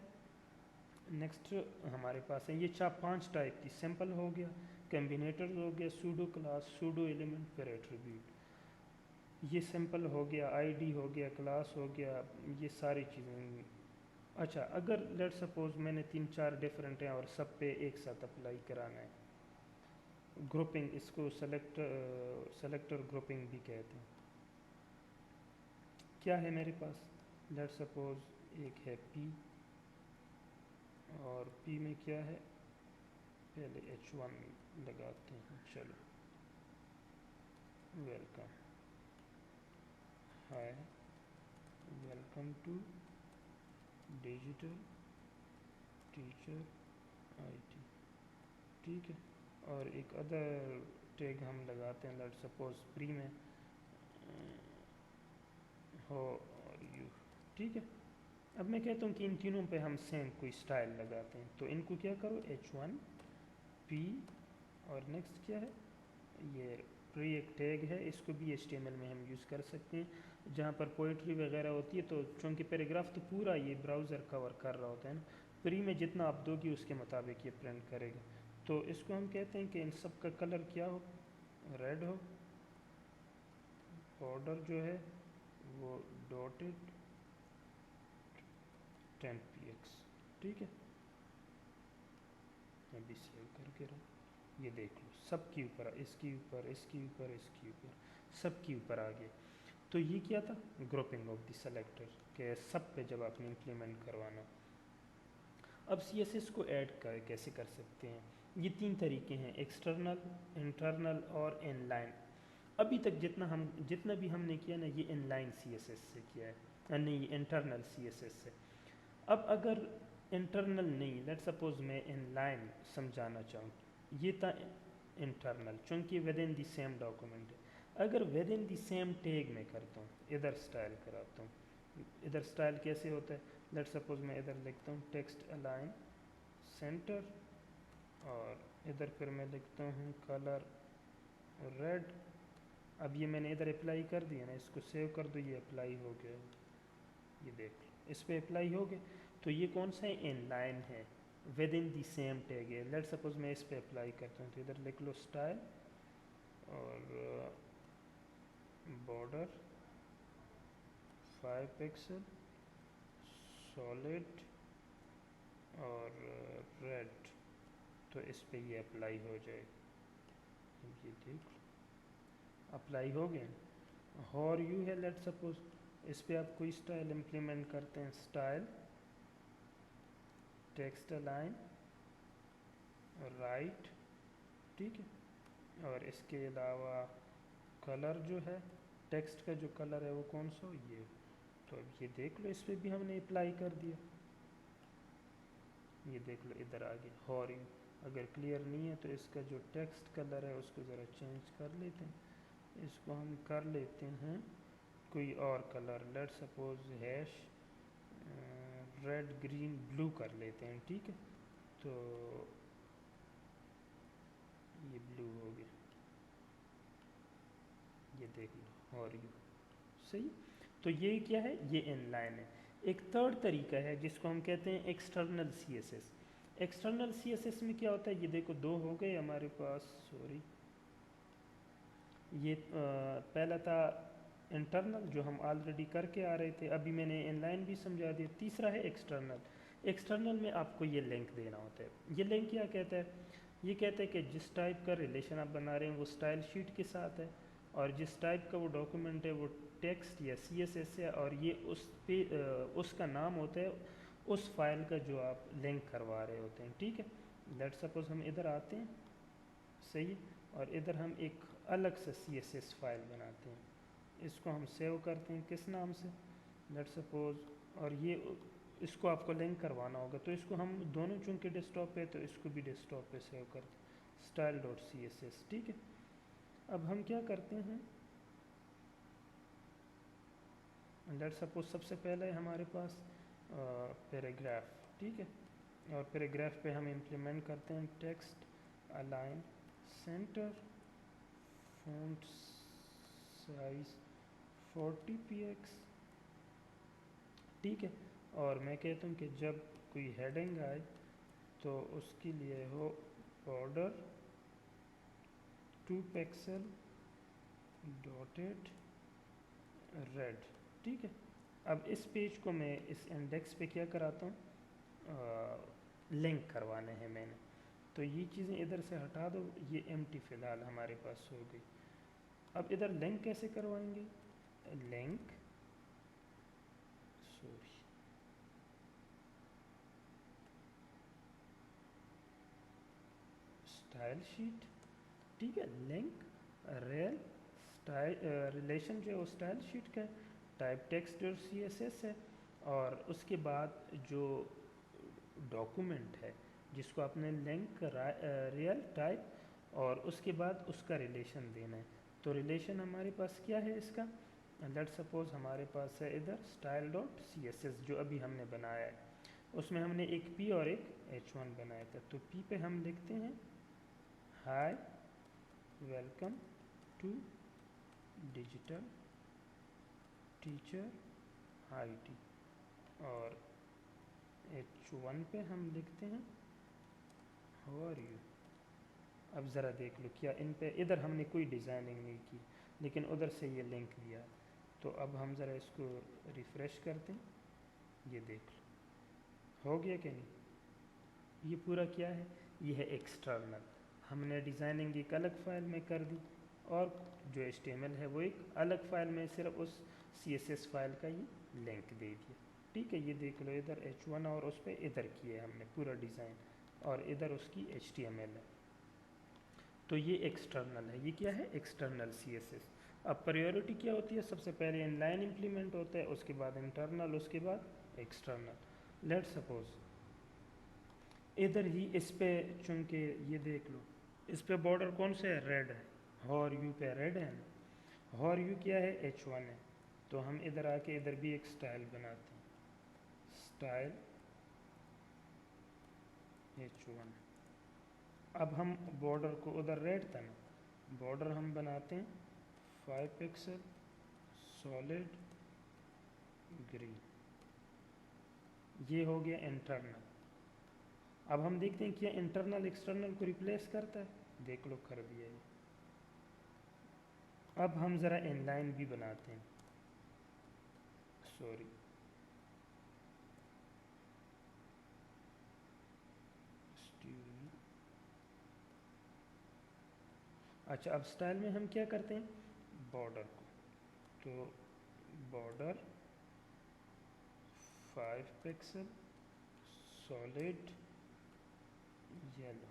نیکسٹ ہمارے پاس ہے یہ 5 ٹائپ کی. سمپل ہو گیا، کمبینیٹر ہو گیا، سوڈو کلاس، سوڈو ایلیمنٹ، پھر ایٹریبیوٹ. یہ سمپل ہو گیا، آئی ڈی ہو گیا، کلاس ہو گیا، یہ ساری چیزیں. اچھا، اگر لیٹ سپوز میں نے 3-4 ڈیفرنٹ ہیں اور سب پہ ایک ساتھ اپلائی کرانا ہے، گروپنگ، اس کو سلیکٹر گروپنگ بھی کہتے ہیں. کیا ہے میرے پاس؟ لیٹ سپوز ایک ہے پی، اور پی میں کیا ہے؟ پہلے H1 لگاتے ہیں. چلو، welcome, hi, welcome to digital teacher I T. ٹھیک ہے، اور ایک ادر ٹیگ ہم لگاتے ہیں، لیٹ سپوز پری میں ہو اور یو. ٹھیک ہے، اب میں کہتا ہوں کہ ان تینوں پہ ہم سیم کوئی سٹائل لگاتے ہیں. تو ان کو کیا کرو، H1 P، اور نیکسٹ کیا ہے؟ یہ پری ایک ٹیگ ہے، اس کو بھی HTML میں ہم یوز کر سکتے ہیں. جہاں پر پوئٹری وغیرہ ہوتی ہے، تو چونکہ پیراگراف تو پورا یہ براؤزر کور کر رہا ہوتا ہے نا، پری میں جتنا آپ دو گی اس کے مطابق یہ پرنٹ کرے گا. تو اس کو ہم کہتے ہیں کہ ان سب کا کلر کیا ہو؟ ریڈ ہو. بارڈر جو ہے وہ ڈاٹڈ 10px. ٹھیک ہے، ابھی سیو کر کے رہا. یہ دیکھ لو، سب کے اوپر، اس کے اوپر، اس کے اوپر، اس کے اوپر، سب کے اوپر آ گیا. تو یہ کیا تھا؟ گروپنگ آف دی سلیکٹر، کہ سب پہ جب آپ نے امپلیمنٹ کروانا. अब CSS को ऐड कैसे कर सकते हैं? ये 3 तरीके हैं, एक्सटर्नल, इंटरनल और इनलाइन। अभी तक जितना भी हमने किया ना, ये इनलाइन CSS से किया है, नहीं इंटरनल CSS से। अब अगर इंटरनल नहीं, लेट्स सपोज मैं इनलाइन समझाना चाहूँ, ये था इंटरनल, चूँकि with in the same document है। अगर with in the same tag में करता हूँ, इधर स्टाइल कराता हूँ, इधर स्टाइल कैसे होता है, लेट्स सपोज मैं इधर लिखता हूँ टेक्स्ट अलाइन सेंटर, और इधर फिर मैं लिखता हूँ कलर रेड। अब ये मैंने इधर अप्लाई कर दिया ना, इसको सेव कर दो, ये अप्लाई हो गया, ये देख लो इस पर अप्लाई हो गया। तो ये कौन सा है, इनलाइन है, with in the same tag है। लेट सपोज मैं इस पर अप्लाई करता हूँ, तो इधर लिख लो स्टाइल और बॉर्डर 5 पिक्सल सॉलिड और रेड, तो इस पे ये अप्लाई हो जाए, ये देख लो अप्लाई हो गया। और यू है, लेट सपोज इस पे आप कोई स्टाइल इम्प्लीमेंट करते हैं, स्टाइल टेक्स्ट अलाइन राइट, ठीक है। और इसके अलावा कलर जो है, टेक्स्ट का जो कलर है वो कौन सा हो, ये। तो अब ये देख लो इस पे भी हमने अप्लाई कर दिया, ये देख लो इधर आ गया। और अगर क्लियर नहीं है तो इसका जो टेक्स्ट कलर है उसको ज़रा चेंज कर लेते हैं, इसको हम कर लेते हैं कोई और colour, let suppose hash red green blue कर लेते हैं, ठीक है। तो ये ब्लू हो गया, ये देख लो, और ये सही। तो ये क्या है, ये इनलाइन है। एक थर्ड तरीका है जिसको हम कहते हैं एक्सटर्नल CSS। एक्सटर्नल CSS में क्या होता है, ये देखो दो हो गए हमारे पास, सॉरी, ये पहला था इंटरनल जो हम ऑलरेडी करके आ रहे थे, अभी मैंने इनलाइन भी समझा दिया। तीसरा है एक्सटर्नल। एक्सटर्नल में आपको ये लिंक देना होता है। ये लिंक क्या कहता है, ये कहता है कि जिस टाइप का रिलेशन आप बना रहे हैं वो स्टाइल शीट के साथ है, और जिस टाइप का वो डॉक्यूमेंट है वो टेक्स्ट या CSS है, और ये उस पे उसका नाम होता है उस फाइल का जो आप लिंक करवा रहे होते हैं, ठीक है। लेट सपोज हम इधर आते हैं, सही है, और इधर हम एक अलग से CSS फाइल बनाते हैं, इसको हम सेव करते हैं किस नाम से, लेट सपोज, और ये इसको आपको लिंक करवाना होगा, तो इसको हम दोनों चूँकि डेस्कटॉप पे, तो इसको भी डेस्कटॉप पे सेव करते हैं, style.css, ठीक है। अब हम क्या करते हैं, लेट सपोज सबसे पहले है हमारे पास पैराग्राफ, ठीक है, और पैराग्राफ पे हम इम्प्लीमेंट करते हैं text align centre font size 40 px, ठीक है। और मैं कहता हूँ कि जब कोई हेडिंग आए तो उसके लिए हो बॉर्डर 2 पिक्सल डॉटेड रेड, ठीक है। अब इस पेज को मैं इस इंडेक्स पे क्या कराता हूँ, लिंक करवाने हैं मैंने, तो ये चीज़ें इधर से हटा दो, ये एम्प्टी फ़िलहाल हमारे पास हो गई। अब इधर लिंक कैसे करवाएंगे, लिंक सॉरी स्टाइल शीट, ठीक है, लिंक रेल स्टाइल रिलेशन जो है वो स्टाइल शीट का है, टाइप टेक्स्ट और CSS है, और उसके बाद जो डॉक्यूमेंट है जिसको आपने लिंक रियल टाइप, और उसके बाद उसका रिलेशन देना है। तो रिलेशन हमारे पास क्या है इसका, लेट सपोज हमारे पास है इधर style.css जो अभी हमने बनाया है, उसमें हमने एक P और एक H1 बनाया था। तो P पे हम लिखते हैं hi welcome to digital teacher IT, और H1 पे हम लिखते हैं हाउ आर यू। अब ज़रा देख लो क्या इन पे, इधर हमने कोई डिज़ाइनिंग नहीं की लेकिन उधर से ये लिंक दिया। तो अब हम ज़रा इसको रिफ़्रेश करते हैं, ये देख लो हो गया कि नहीं। ये पूरा क्या है, ये है एक्सटर्नल, हमने डिज़ाइनिंग एक अलग फ़ाइल में कर दी, और जो HTML है वो एक अलग फ़ाइल में सिर्फ उस CSS फाइल का ये लिंक दे दिया। ٹھیک ہے، یہ دیکھ لو ادھر H1 اور اس پہ ادھر کیے ہم نے پورا ڈیزائن، اور ادھر اس کی HTML ہے. تو یہ ایکسٹرنل ہے. یہ کیا ہے؟ External CSS. اب پریورٹی کیا ہوتی ہے؟ سب سے پہلے ان لائن امپلیمنٹ ہوتا ہے، اس کے بعد انٹرنل، اس کے بعد ایکسٹرنل. لیٹ سپوز ادھر ہی اس پہ، چونکہ یہ دیکھ لو اس پہ بارڈر کون سے ہے؟ ریڈ ہے. ہور یو پہ ریڈ ہے نا. ہور یو کیا ہے؟ H1 ہے. تو ہم ادھر آ کے ادھر بھی ایک سٹائل بناتے ہیں، سٹائل H1. اب ہم بارڈر کو، ادھر ریڈ تھا نا، بارڈر ہم بناتے ہیں 5 پکسل سالڈ گرین. یہ ہو گیا انٹرنل. اب ہم دیکھتے ہیں کیا انٹرنل ایکسٹرنل کو ریپلیس کرتا ہے؟ دیکھ لو کر دیا یہ. اب ہم ذرا ان لائن بھی بناتے ہیں، سوری اچھا. اب سٹائل میں ہم کیا کرتے ہیں؟ بارڈر کو، تو بارڈر 5 پکسل سالڈ یلو.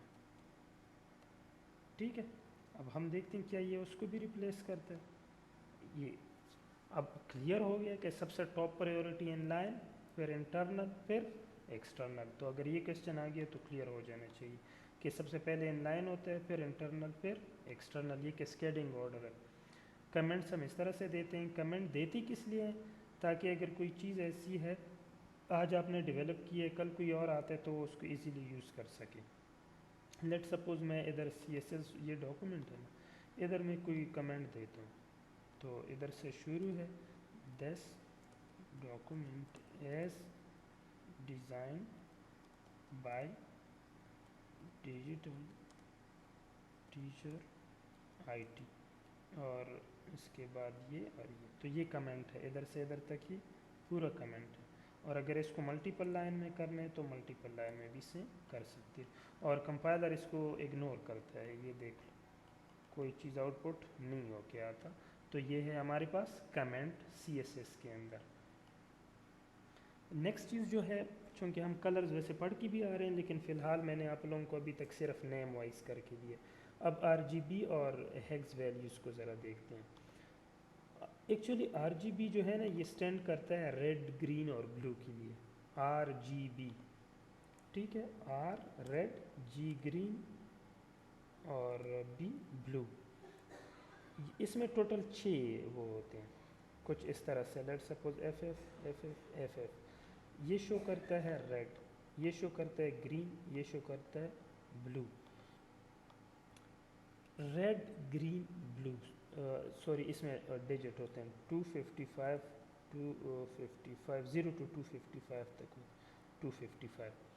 ٹھیک ہے. اب ہم دیکھتے ہیں کیا یہ اس کو بھی ریپلیس کرتا ہے. یہ اب کلیئر ہو گیا کہ سب سے ٹاپ پریورٹی ان لائن، پھر انٹرنل، پھر ایکسٹرنل. تو اگر یہ کوشچن آ گیا تو کلیئر ہو جانا چاہیے کہ سب سے پہلے ان لائن ہوتا ہے، پھر انٹرنل، پھر ایکسٹرنل. یہ کیسکیڈنگ آرڈر ہے. کمنٹس ہم اس طرح سے دیتے ہیں. کمنٹ دیتی کس لیے ہیں؟ تاکہ اگر کوئی چیز ایسی ہے آج آپ نے ڈیولپ کی ہے، کل کوئی اور آتا ہے تو وہ اس کو ایزیلی یوز کر سکے. لیٹ سپوز میں ادھر CSS یہ ڈاکومنٹ ہے نا، ادھر میں کوئی کمنٹ دیتا ہوں، تو ادھر سے شروع ہے this document as design by digital teacher IT، اور اس کے بعد یہ اور یہ. تو یہ کمنٹ ہے، ادھر سے ادھر تک ہی پورا کمنٹ ہے. اور اگر اس کو ملٹیپل لائن میں کرنا ہے تو ملٹیپل لائن میں بھی سے کر سکتے. اور کمپائلر اس کو اگنور کرتا ہے. یہ دیکھ لو کوئی چیز آؤٹ پٹ نہیں ہو کے آتا. تو یہ ہے ہمارے پاس کمنٹ CSS کے اندر. نیکسٹ چیز جو ہے، چونکہ ہم کلرز ویسے پڑھ کے بھی آ رہے ہیں لیکن فی الحال میں نے آپ لوگوں کو ابھی تک صرف نیم وائز کر کے دیے. اب RGB اور ہیگز ویلیوز کو ذرا دیکھتے ہیں. ایکچولی RGB جو ہے نا، یہ سٹینڈ کرتا ہے ریڈ، گرین اور بلو کے لیے. RGB ٹھیک ہے. R ریڈ، G گرین اور B بلو. اس میں ٹوٹل 6 وہ ہوتے ہیں کچھ اس طرح سے. لیٹ سپوز FF یہ شو کرتا ہے ریڈ، یہ شو کرتا ہے گرین، یہ شو کرتا ہے بلو. ریڈ گرین بلو، سوری اس میں ڈیجٹ ہوتے ہیں 255 255 0 to 255 تک. 255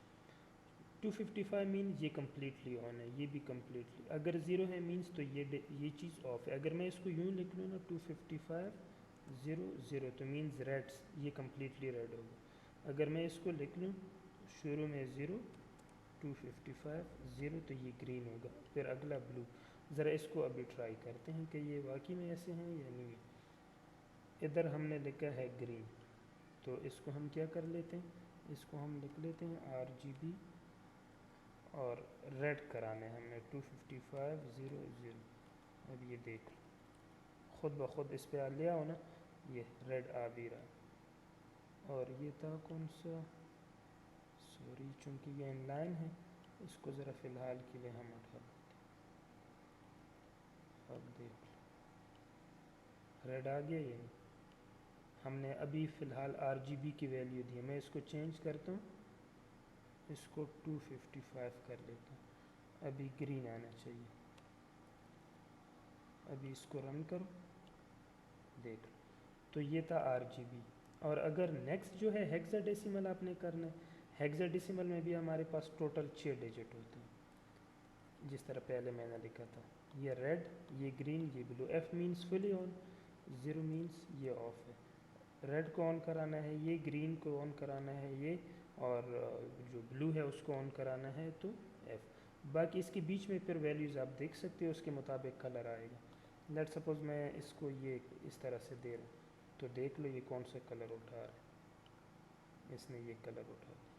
255 مینز یہ کمپلیٹلی آن ہے، یہ بھی کمپلیٹلی. اگر 0 ہے مینز تو یہ چیز آف ہے. اگر میں اس کو یوں لکھ لوں نا 255 0 0 تو مینز ریڈ، یہ کمپلیٹلی ریڈ ہوگا. اگر میں اس کو لکھ لوں شروع میں 0 255 0 تو یہ گرین ہوگا، پھر اگلا بلو. ذرا اس کو ابھی ٹرائی کرتے ہیں کہ یہ واقعی میں ایسے ہیں یا نہیں. ادھر ہم نے لکھا ہے گرین، تو اس کو ہم کیا کر لیتے ہیں، اس کو ہم لکھ لیتے ہیں RGB، اور ریڈ کرانا ہے ہم نے 255 0 0. اب یہ دیکھ خود بخود اس پہ لیا ہو نا، یہ ریڈ آ بھی رہا. اور یہ تھا کون سا، سوری چونکہ یہ ان لائن ہے اس کو ذرا فی الحال کے لیے ہم اٹھا لیتے. اب دیکھ ریڈ آ گیا. یہ ہم نے ابھی فی الحال RGB کی ویلیو دی ہے. میں اس کو چینج کرتا ہوں، اس کو 255 کر لیتا ہوں. ابھی گرین آنا چاہیے. ابھی اس کو رن کرو، دیکھ تو یہ تھا RGB. اور اگر نیکسٹ جو ہے ہیگزا ڈیسیمل آپ نے کرنا ہے، ہیگزا ڈیسیمل میں بھی ہمارے پاس ٹوٹل 6 ڈیجٹ ہوتے ہیں جس طرح پہلے میں نے لکھا تھا. یہ ریڈ، یہ گرین، یہ بلو. F مینز فلی آن، 0 مینز یہ آف ہے. ریڈ کو آن کرانا ہے، یہ گرین کو آن کرانا ہے یہ، اور جو بلو ہے اس کو آن کرانا ہے تو F. باقی اس کے بیچ میں پھر ویلیوز آپ دیکھ سکتے ہو، اس کے مطابق کلر آئے گا. لیٹ سپوز میں اس کو یہ اس طرح سے دے رہا ہوں تو دیکھ لو یہ کون سا کلر اٹھا رہا ہے. اس نے یہ کلر اٹھا دیا.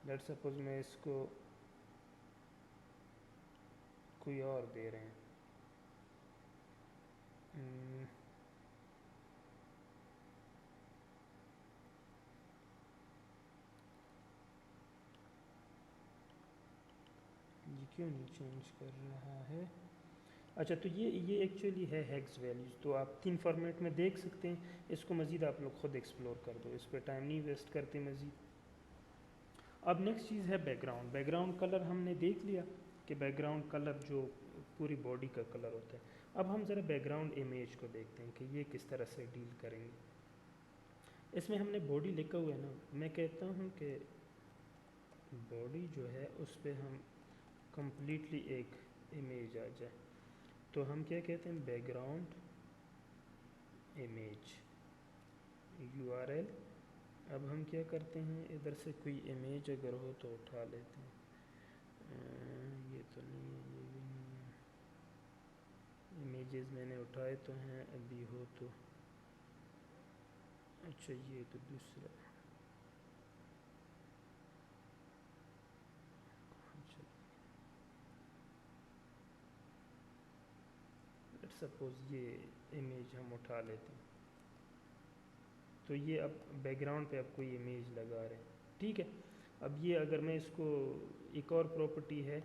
لیٹ سپوز میں اس کو کوئی اور دے رہے ہیں. یہ کیوں نہیں چینج کر رہا ہے؟ اچھا تو یہ ایکچولی ہے ہیگز ویلیوز. تو آپ 3 فارمیٹ میں دیکھ سکتے ہیں. اس کو مزید آپ لوگ خود ایکسپلور کر دو, اس پہ ٹائم نہیں ویسٹ کرتے مزید. اب نیکسٹ چیز ہے back ground. Back ground colour ہم نے دیکھ لیا کہ بیک گراؤنڈ کلر جو پوری باڈی کا کلر ہوتا ہے. اب ہم ذرا بیک گراؤنڈ امیج کو دیکھتے ہیں کہ یہ کس طرح سے ڈیل کریں گے. اس میں ہم نے باڈی لکھا ہوا ہے نا, میں کہتا ہوں کہ باڈی جو ہے اس پہ ہم کمپلیٹلی ایک امیج آ جائے. تو ہم کیا کہتے ہیں, بیک گراؤنڈ امیج URL. اب ہم کیا کرتے ہیں, ادھر سے کوئی امیج اگر ہو تو اٹھا لیتے ہیں. یہ تو نہیں ہے, یہ بھی نہیں ہے. امیجز میں نے اٹھائے تو ہیں, ابھی ہو تو اچھا یہ تو دوسرا. سپوز یہ امیج ہم اٹھا لیتے ہیں, تو یہ اب بیک گراؤنڈ پہ اب کوئی امیج لگا رہے ہیں. ٹھیک ہے. اب یہ اگر میں اس کو ایک اور پراپرٹی ہے,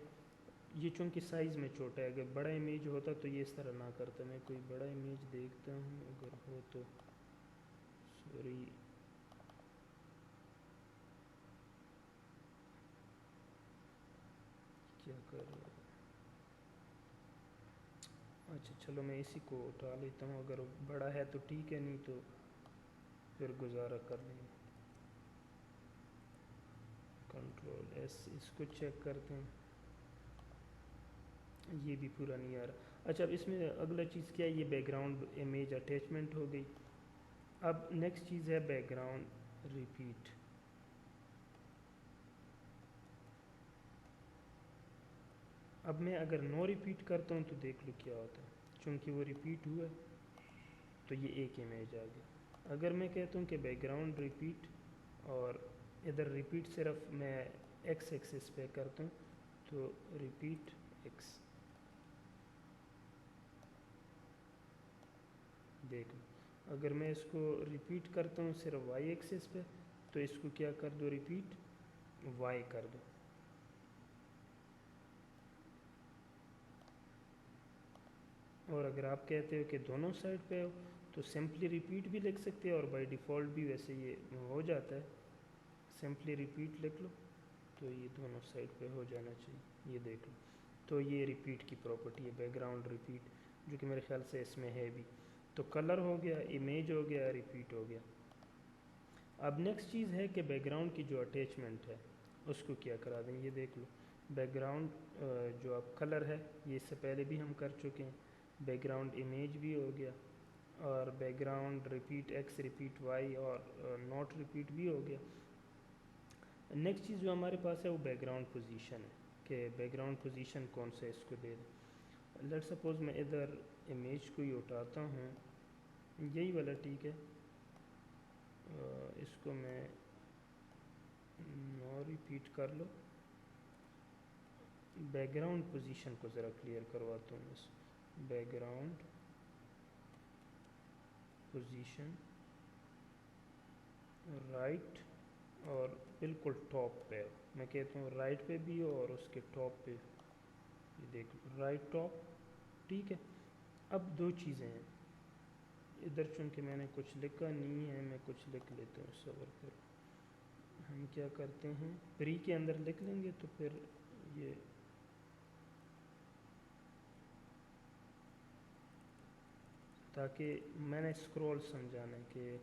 یہ چونکہ سائز میں چھوٹا ہے, اگر بڑا امیج ہوتا تو یہ اس طرح نہ کرتا. میں کوئی بڑا امیج دیکھتا ہوں اگر ہو تو. سوری, کیا کر رہا ہے. اچھا چلو میں اسی کو اٹھا لیتا ہوں, اگر بڑا ہے تو ٹھیک ہے, نہیں تو پھر گزارا کر لیں گے. کنٹرول S, اس کو چیک کرتے ہیں. یہ بھی پورا نہیں آ رہا. اچھا اب اس میں اگلا چیز کیا ہے, یہ بیک گراؤنڈ امیج اٹیچمنٹ ہو گئی. اب نیکسٹ چیز ہے بیک گراؤنڈ ریپیٹ. اب میں اگر نو ریپیٹ کرتا ہوں تو دیکھ لو کیا ہوتا ہے. چونکہ وہ ریپیٹ ہوا ہے تو یہ ایک امیج آ گئی. اگر میں کہتا ہوں کہ بیک گراؤنڈ ریپیٹ, اور ادھر ریپیٹ صرف میں ایکس ایکسس پہ کرتا ہوں, تو ریپیٹ ایکس, دیکھ لو. اگر میں اس کو ریپیٹ کرتا ہوں صرف وائی ایکسس پہ, تو اس کو کیا کر دو, ریپیٹ وائی کر دو. اور اگر آپ کہتے ہو کہ دونوں سائڈ پہ ہو تو سمپلی ریپیٹ بھی لکھ سکتے ہیں, اور بائی ڈیفالٹ بھی ویسے یہ ہو جاتا ہے. سمپلی ریپیٹ لکھ لو تو یہ دونوں سائڈ پہ ہو جانا چاہیے. یہ دیکھ لو. تو یہ ریپیٹ کی پراپرٹی ہے, بیک گراؤنڈ ریپیٹ, جو کہ میرے خیال سے اس میں ہے بھی. تو کلر ہو گیا, امیج ہو گیا, ریپیٹ ہو گیا. اب نیکسٹ چیز ہے کہ بیک گراؤنڈ کی جو اٹیچمنٹ ہے اس کو کیا کرا دیں. یہ دیکھ لو, بیک گراؤنڈ جو اب کلر ہے یہ اس سے پہلے بھی ہم کر چکے ہیں. بیک گراؤنڈ امیج بھی ہو گیا, اور background repeat X, repeat Y, اور نوٹ ریپیٹ بھی ہو گیا. نیکسٹ چیز جو ہمارے پاس ہے وہ بیک گراؤنڈ پوزیشن ہے, کہ بیک گراؤنڈ پوزیشن کون سے اس کو دے دیں. لیٹ سپوز میں ادھر امیج کو ہی اٹھاتا ہوں, یہی والا ٹھیک ہے. اس کو میں نو ریپیٹ کر لو. بیک گراؤنڈ پوزیشن کو ذرا کلیئر کرواتا ہوں. اس بیک گراؤنڈ پوزیشن رائٹ, اور بالکل ٹاپ پہ, میں کہتا ہوں رائٹ پہ بھی ہو اور اس کے ٹاپ پہ. یہ دیکھ لو, رائٹ ٹاپ. ٹھیک ہے. اب دو چیزیں ہیں ادھر, چونکہ میں نے کچھ لکھا نہیں ہے, میں کچھ لکھ لیتا ہوں, صبر کرو. ہم کیا کرتے ہیں, پری کے اندر لکھ لیں گے تو پھر یہ تاکہ میں نے اسکرول سمجھانا ہے کہ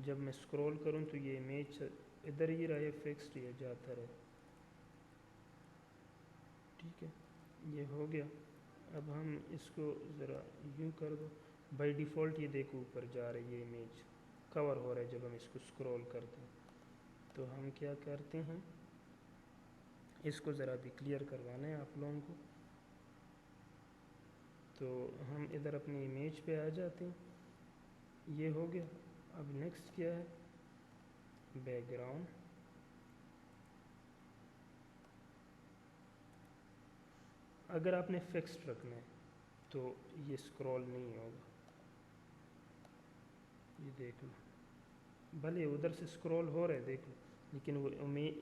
جب میں اسکرول کروں تو یہ امیج ادھر ہی رہے, فکسڈ, یا جاتا رہے. ٹھیک ہے, یہ ہو گیا. اب ہم اس کو ذرا یوں کر دو. بائی ڈیفالٹ یہ دیکھو اوپر جا رہی ہے امیج, کور ہو رہا ہے جب ہم اس کو اسکرول کرتے ہیں. تو ہم کیا کرتے ہیں, اس کو ذرا بھی کلیئر کروانا ہے آپ لوگوں کو. تو ہم ادھر اپنی امیج پہ آ جاتے ہیں. یہ ہو گیا. اب نیکسٹ کیا ہے, बैकग्राउंड, अगर आपने फिक्स्ड रखना है तो ये स्क्रॉल नहीं होगा, ये देख लो, भले उधर से स्क्रॉल हो रहा है देख लो, लेकिन वो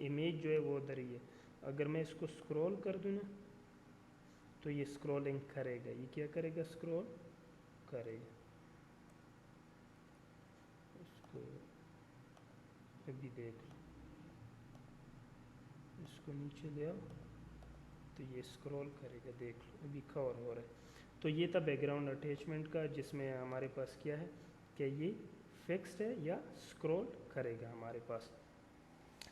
इमेज जो है वो उधर ही है। अगर मैं इसको स्क्रॉल कर दूँ ना तो ये स्क्रॉलिंग करेगा, ये क्या करेगा, स्क्रॉल करेगा। इसको अभी देख लो, इसको नीचे ले आओ तो ये स्क्रॉल करेगा, देख लो अभी कवर हो रहा है। तो ये था बैकग्राउंड अटैचमेंट का, जिसमें हमारे पास क्या है कि ये फिक्स्ड है या स्क्रॉल करेगा हमारे पास।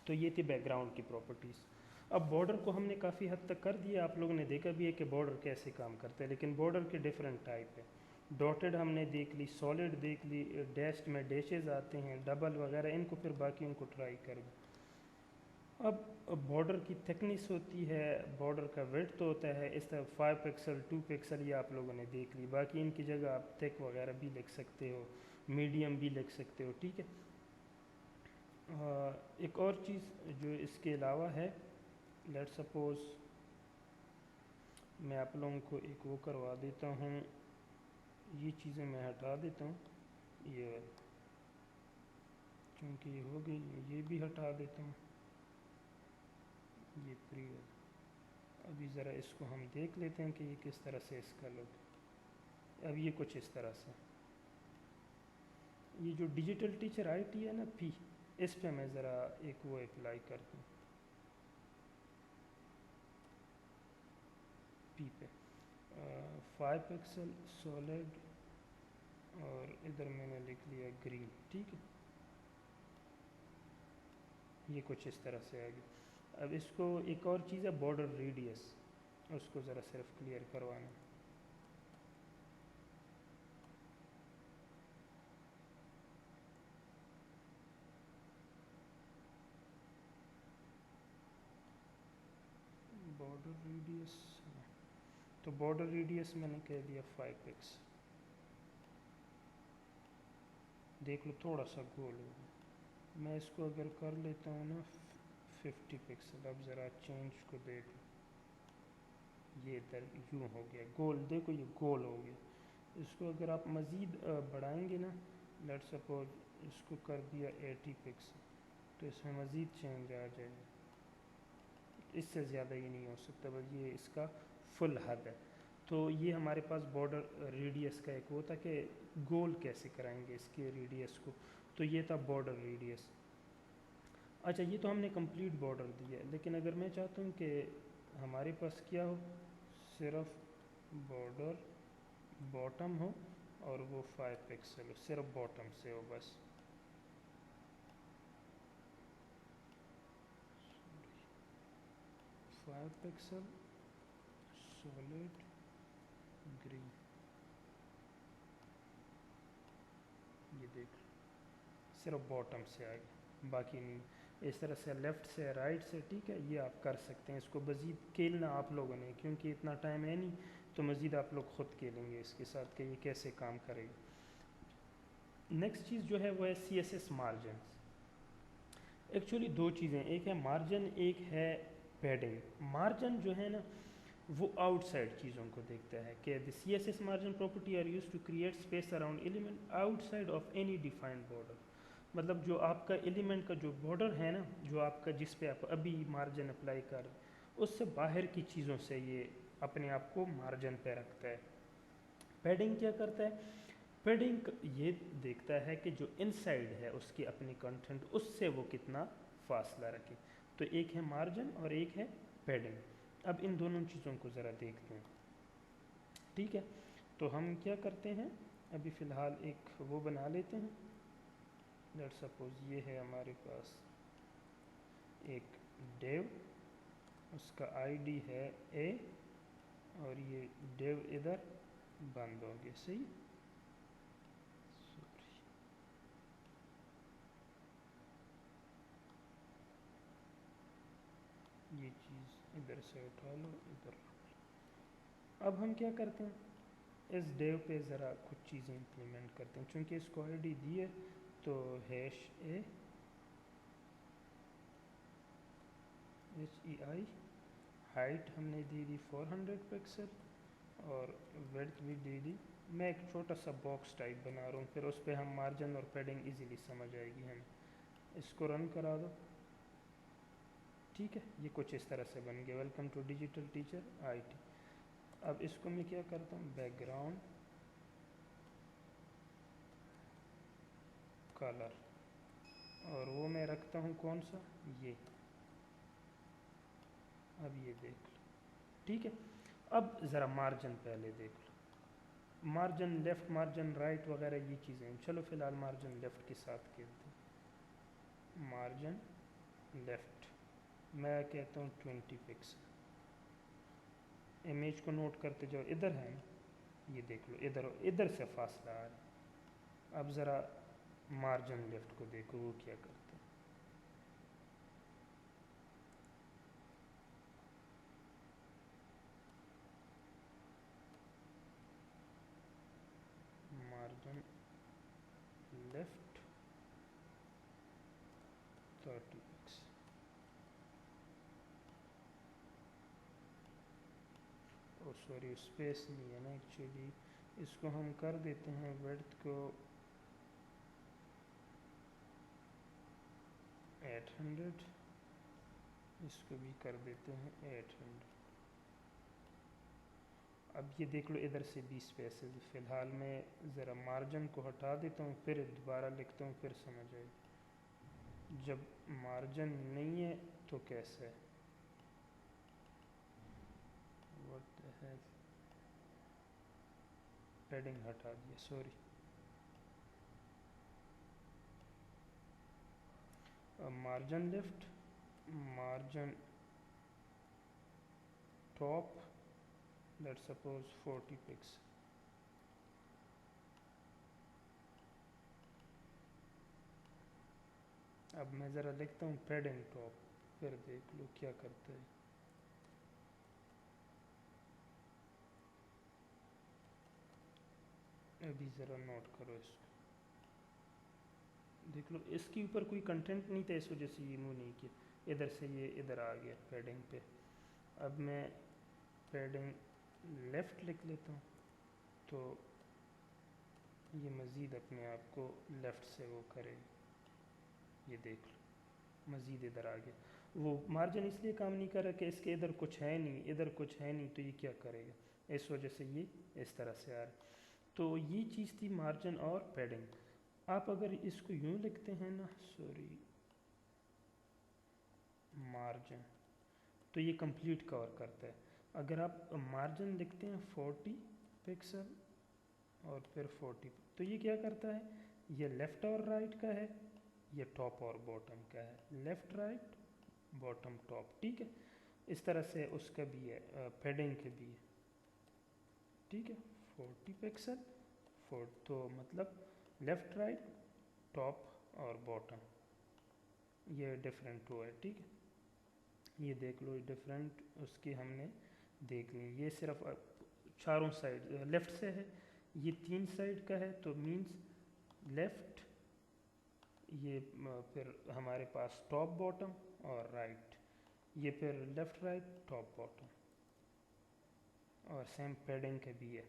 तो ये थी बैकग्राउंड की प्रॉपर्टीज़। अब बॉर्डर को हमने काफ़ी हद तक कर दिया, आप लोगों ने देखा भी है कि बॉर्डर कैसे काम करते हैं, लेकिन बॉर्डर के डिफरेंट टाइप है। डॉटेड हमने देख ली, सॉलिड देख ली, डैश्ड में डैशेज आते हैं, डबल वगैरह, इनको फिर बाकियों को ट्राई कर। अब बॉर्डर की थिकनेस होती है, बॉर्डर का विड्थ होता है, इस तरह 5 पिक्सल 2 पिक्सल, ये आप लोगों ने देख ली। बाकी इनकी जगह आप थिक वगैरह भी लिख सकते हो, मीडियम भी लिख सकते हो, ठीक है। एक और चीज़ जो इसके अलावा है, लेट सपोज मैं आप लोगों को एक वो करवा देता हूँ, ये चीज़ें मैं हटा देता हूँ, ये क्योंकि ये हो गई, ये भी हटा देता हूँ, ये प्री। अभी ज़रा इसको हम देख लेते हैं कि ये किस तरह से इसका लुक। अब ये कुछ इस तरह से, ये जो डिजिटल टीचर आईटी है ना पी, इस पे मैं ज़रा एक वो अप्लाई करता हूँ, पी पे 5 पिक्सल सॉलिड, और इधर मैंने लिख लिया ग्रीन, ठीक है। ये कुछ इस तरह से आ गया। अब इसको एक और चीज़ है बॉर्डर रेडियस, उसको ज़रा सिर्फ क्लियर करवाना। बॉर्डर रेडियस, तो बॉर्डर रेडियस मैंने कह दिया 5 पिक्स, देख लो थोड़ा सा गोल होगा। मैं इसको अगर कर लेता हूँ ना 50 पिक्सल, अब ज़रा चेंज को देख लो, ये इधर यूँ हो गया गोल, देखो ये गोल हो गया। इसको अगर आप मज़ीद बढ़ाएंगे ना, लेट सपोज इसको कर दिया 80 पिक्सल, तो इसमें मज़ीद चेंज आ जाएगा, इससे ज़्यादा ही नहीं हो सकता, बस ये इसका फुल हद है। तो ये हमारे पास बॉर्डर रेडियस का एक वो था कि गोल कैसे कराएंगे इसके रेडियस को, तो ये था बॉर्डर रेडियस। अच्छा, ये तो हमने कंप्लीट बॉर्डर दिया है, लेकिन अगर मैं चाहता हूँ कि हमारे पास क्या हो, सिर्फ बॉर्डर बॉटम हो और वो 5 पिक्सल हो, सिर्फ बॉटम से हो बस, 5 पिक्सल सॉलिड ग्रीन, ये देख सिर्फ बॉटम से आएगा, बाकी नहीं। इस तरह से लेफ़्ट से राइट से, ठीक है, ये आप कर सकते हैं। इसको मज़ीद खेलना आप लोगों ने, क्योंकि इतना टाइम है नहीं, तो मज़ीद आप लोग ख़ुद खेलेंगे इसके साथ कि ये कैसे काम करेगा। नेक्स्ट चीज़ जो है वो है CSS मार्जिन। एक्चुअली दो चीज़ें, एक है मार्जिन, एक है पैडिंग। मार्जिन जो है ना वो आउटसाइड चीज़ों को देखता है कि the CSS margin property are used to create space around element outside of any defined border. मतलब जो आपका एलिमेंट का जो बॉर्डर है ना, जो आपका जिस पे आप अभी मार्जिन अप्लाई कर रहे हैं, उससे बाहर की चीज़ों से ये अपने आप को मार्जिन पे रखता है। पैडिंग क्या करता है, पैडिंग ये देखता है कि जो इनसाइड है उसकी अपनी कंटेंट, उससे वो कितना फासला रखे। तो एक है मार्जिन और एक है पैडिंग। अब इन दोनों चीज़ों को ज़रा देखते हैं, ठीक है। तो हम क्या करते हैं, अभी फ़िलहाल एक वो बना लेते हैं। लेट सपोज ये है हमारे पास एक डेव, उसका आईडी है ए, और ये डेव इधर बंद हो गया, सही। ये चीज़ इधर से उठा लो, इधर। अब हम क्या करते हैं, इस डेव पे ज़रा कुछ चीज़ें इम्प्लीमेंट करते हैं, चूँकि इसको आईडी दी है तो हैश ए HEI ہائٹ ہم نے دی 400 پکسل اور ویڈتھ بھی دی. میں ایک چھوٹا سا باکس ٹائپ بنا رہا ہوں, پھر اس پہ ہم مارجن اور پیڈنگ ایزیلی سمجھ آئے گی ہمیں. اس کو رن کرا دو. ٹھیک ہے, یہ کچھ اس طرح سے بن گیا. Welcome to digital teacher IT. اب اس کو میں کیا کرتا ہوں, بیک گراؤنڈ کلر, اور وہ میں رکھتا ہوں کون سا, یہ. اب یہ دیکھ لو. ٹھیک ہے, اب ذرا مارجن پہلے دیکھ لو. مارجن لیفٹ, مارجن رائٹ وغیرہ یہ چیزیں. چلو فی الحال مارجن لیفٹ کے ساتھ کھیلتے ہیں. مارجن لیفٹ میں کہتا ہوں 20 پکسل. امیج کو نوٹ کرتے جاؤ, ادھر ہے نا, یہ دیکھ لو ادھر سے فاصلہ آ رہا ہے. اب ذرا مارجن لیفٹ کو دیکھو وہ کیا کرتے ہیں. Margin left 30 pixel. اور سوری اسپیس نہیں ہے نا ایکچولی, اس کو ہم کر دیتے ہیں ویڈتھ کو 800, اس کو بھی کر دیتے ہیں 800. اب یہ دیکھ لو ادھر سے بھی اسپیسز. فی الحال میں ذرا مارجن کو ہٹا دیتا ہوں, پھر دوبارہ لکھتا ہوں, پھر سمجھ آئے. جب مارجن نہیں ہے تو کیسے ہے, what the hell, پیڈنگ ہٹا دیا, sorry. Margin left, margin top, let suppose 40 pixel. اب میں ذرا لکھتا ہوں پیڈنگ ٹاپ, پھر دیکھ لو کیا کرتا ہے. ابھی ذرا نوٹ کرو اس کو, دیکھ لو اس کے اوپر کوئی کنٹینٹ نہیں تھا, اس وجہ سے یہ منہ نہیں کیا. ادھر سے یہ ادھر آ گیا پیڈنگ پہ. اب میں پیڈنگ لیفٹ لکھ لیتا ہوں, تو یہ مزید اپنے آپ کو لیفٹ سے وہ کرے. یہ دیکھ لو مزید ادھر آ گیا. وہ مارجن اس لیے کام نہیں کر رہا کہ اس کے ادھر کچھ ہے نہیں, ادھر کچھ ہے نہیں, تو یہ کیا کرے گا, اس وجہ سے یہ اس طرح سے آ رہا ہے. تو یہ چیز تھی مارجن اور پیڈنگ. آپ اگر اس کو یوں لکھتے ہیں نا, سوری, مارجن, تو یہ کمپلیٹ کور کرتا ہے. اگر آپ مارجن لکھتے ہیں 40 پکسل اور پھر 40, تو یہ کیا کرتا ہے, یہ لیفٹ اور رائٹ کا ہے, یہ ٹاپ اور باٹم کا ہے. Left right bottom top. ٹھیک ہے, اس طرح سے اس کا بھی ہے, پیڈنگ کے بھی ہے. ٹھیک ہے, 40 پکسل تو مطلب لیفٹ رائٹ ٹاپ اور باٹم, یہ ڈفرینٹ ہوا ہے. ٹھیک ہے, یہ دیکھ لو ڈفرینٹ اس کی ہم نے دیکھ لی. یہ صرف چاروں سائڈ لیفٹ سے ہے, یہ 3 سائڈ کا ہے, تو مینس لیفٹ, یہ پھر ہمارے پاس ٹاپ باٹم اور رائٹ, یہ پھر لیفٹ رائٹ ٹاپ باٹم, اور سیم پیڈنگ کا بھی ہے.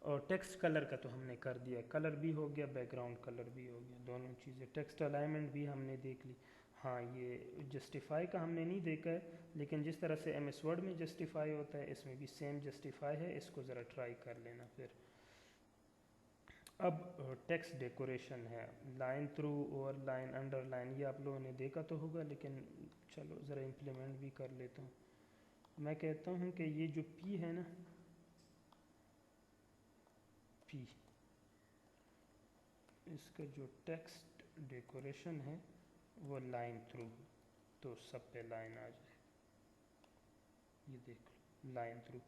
اور ٹیکسٹ کلر کا تو ہم نے کر دیا, کلر بھی ہو گیا, بیک گراؤنڈ کلر بھی ہو گیا, دونوں چیزیں. ٹیکسٹ الائنمنٹ بھی ہم نے دیکھ لی. ہاں, یہ جسٹیفائی کا ہم نے نہیں دیکھا ہے, لیکن جس طرح سے ایم ایس ورڈ میں جسٹیفائی ہوتا ہے, اس میں بھی سیم جسٹیفائی ہے. اس کو ذرا ٹرائی کر لینا. پھر اب ٹیکسٹ ڈیکوریشن ہے, line through, over line, under line, یہ آپ لوگوں نے دیکھا تو ہوگا, لیکن چلو ذرا امپلیمنٹ بھی کر لیتا ہوں. میں کہتا ہوں کہ یہ جو پی ہے نا, پی, اس کا جو ٹیکسٹ ڈیکوریشن ہے وہ لائن تھرو, تو سب پہ لائن آ جائے. یہ دیکھ لو لائن تھرو.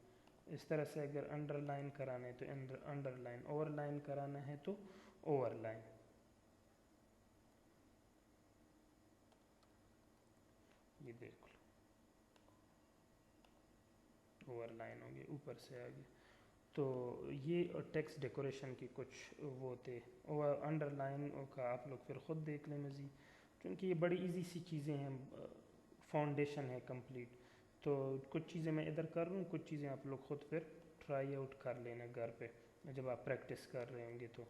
اس طرح سے اگر انڈر لائن کرانا ہے تو انڈر لائن, اوور لائن کرانا ہے تو اوور لائن. یہ دیکھ لو اوور لائن ہو گیا, اوپر سے آ گیا. تو یہ ٹیکسٹ ڈیکوریشن کی کچھ وہ تھے. اور انڈر لائن کا آپ لوگ پھر خود دیکھ لیں مزید, کیونکہ یہ بڑی ایزی سی چیزیں ہیں. फाउंडेशन है कंप्लीट। तो कुछ चीज़ें मैं इधर कर रहा हूँ, कुछ चीज़ें आप लोग खुद फिर ट्राई आउट कर लेना घर पे जब आप प्रैक्टिस कर रहे होंगे तो।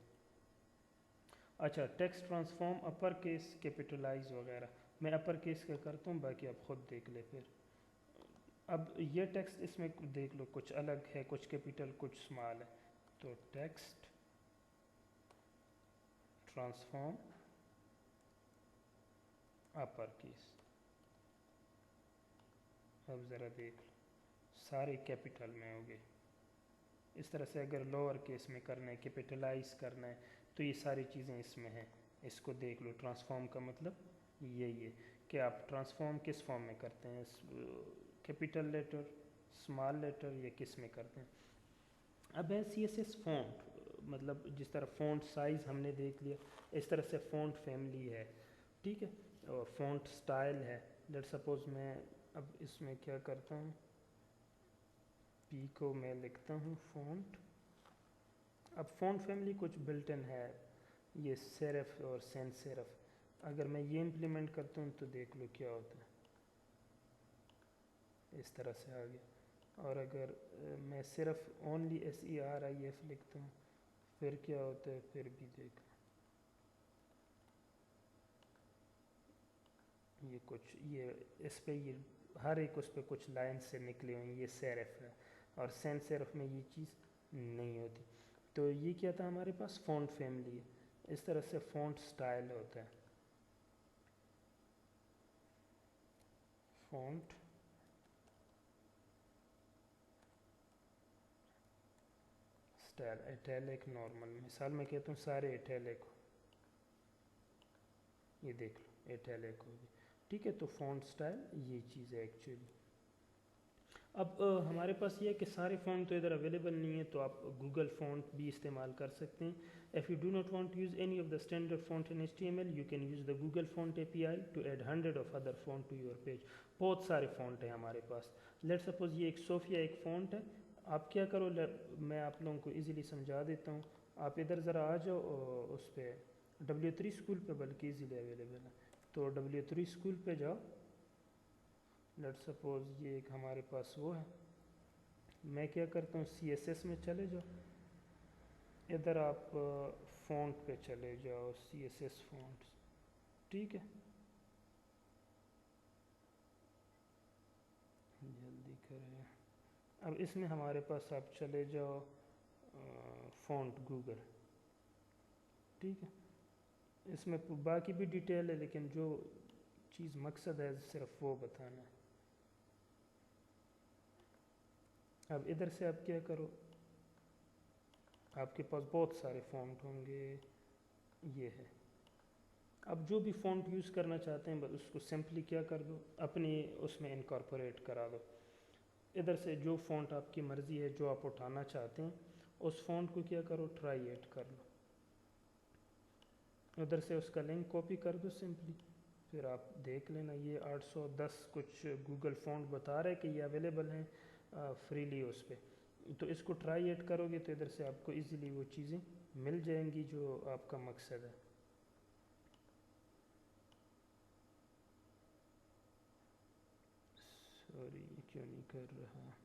अच्छा, text transform, upper case, capitalize वगैरह, मैं अपर केस का करता हूँ, बाकी आप खुद देख ले फिर। अब ये टेक्स्ट इसमें देख लो कुछ अलग है, कुछ कैपिटल कुछ स्मॉल है। तो टेक्स्ट ट्रांसफॉर्म अपर केस, अब ज़रा देख लो सारे कैपिटल में हो गए। इस तरह से अगर लोअर केस में करना है, कैपिटलाइज करना है, तो ये सारी चीज़ें इसमें हैं। इसको देख लो, ट्रांसफॉर्म का मतलब यही है कि आप ट्रांसफॉर्म किस फॉर्म में करते हैं, कैपिटल लेटर, स्मॉल लेटर, या किस में करते हैं। अब है CSS फ़ॉन्ट, मतलब जिस तरह फ़ॉन्ट साइज़ हमने देख लिया, इस तरह से फ़ॉन्ट फैमिली है, ठीक है, और फ़ॉन्ट स्टाइल है। लेट सपोज़ मैं अब इसमें क्या करता हूँ, P को मैं लिखता हूँ फ़ॉन्ट। अब फ़ॉन्ट फैमिली कुछ बिल्ट इन है, ये सेरफ और सैन सेरफ। अगर मैं ये इम्प्लीमेंट करता हूँ तो देख लो क्या होता है, इस तरह से आ गया। और अगर मैं सिर्फ ओनली SERIF लिखता हूँ फिर क्या होता है, फिर भी देख ये कुछ, ये इस पे ये हर एक उस पे कुछ लाइन से निकले हुए हैं, ये सेरफ है। और सैन सेरफ में ये चीज़ नहीं होती। तो ये क्या था, हमारे पास फ़ॉन्ट फैमिली है। इस तरह से फ़ॉन्ट स्टाइल होता है, फ़ॉन्ट स्टाइल, इटैलिक, नॉर्मल। मिसाल मैं कहता हूँ सारे इटैलिक हो, ये देख लो इटैलिक हो गई, ठीक है। तो फ़ॉन्ट स्टाइल ये चीज़ है एक्चुअली। अब हमारे पास ये है कि सारे फ़ॉन्ट तो इधर अवेलेबल नहीं है, तो आप गूगल फ़ॉन्ट भी इस्तेमाल कर सकते हैं। If you do not want to use any of the standard font in HTML, you can use the Google font API to add 100 of other font to your page. बहुत सारे font हैं हमारे पास। Late suppose ये एक Sophia एक font है। आप क्या करो, मैं आप लोगों को ईज़िली समझा देता हूँ। आप इधर ज़रा आ जाओ, उस पर W3 स्कूल पे बल्कि ईज़िली अवेलेबल है, तो W3 स्कूल पे जाओ। लेट सपोज़ ये एक हमारे पास वो है। मैं क्या करता हूँ, CSS में चले जाओ, इधर आप फ़ॉन्ट पे चले जाओ, CSS फ़ॉन्ट्स, ठीक है। जल्दी करें। अब इसमें हमारे पास आप चले जाओ फ़ॉन्ट गूगल, ठीक है। इसमें बाकी भी डिटेल है, लेकिन जो चीज़ मकसद है सिर्फ वो बताना है। अब इधर से आप क्या करो, आपके पास बहुत सारे फ़ॉन्ट होंगे, ये है। अब जो भी फ़ॉन्ट यूज़ करना चाहते हैं बस उसको सिंपली क्या कर दो, अपनी उसमें इनकॉर्पोरेट करा दो। इधर से जो फ़ॉन्ट आपकी मर्ज़ी है, जो आप उठाना चाहते हैं, उस फ़ॉन्ट को क्या करो, ट्राई एड कर लो। उधर से उसका लिंक कॉपी कर दो सिंपली, फिर आप देख लेना। ये 810 कुछ गूगल फ़ॉन्ट बता रहा है कि ये अवेलेबल हैं फ्रीली उस पर। तो इसको ट्राई एड करोगे तो इधर से आपको इजीली वो चीज़ें मिल जाएंगी जो आपका मकसद है। सॉरी क्यों नहीं कर रहा,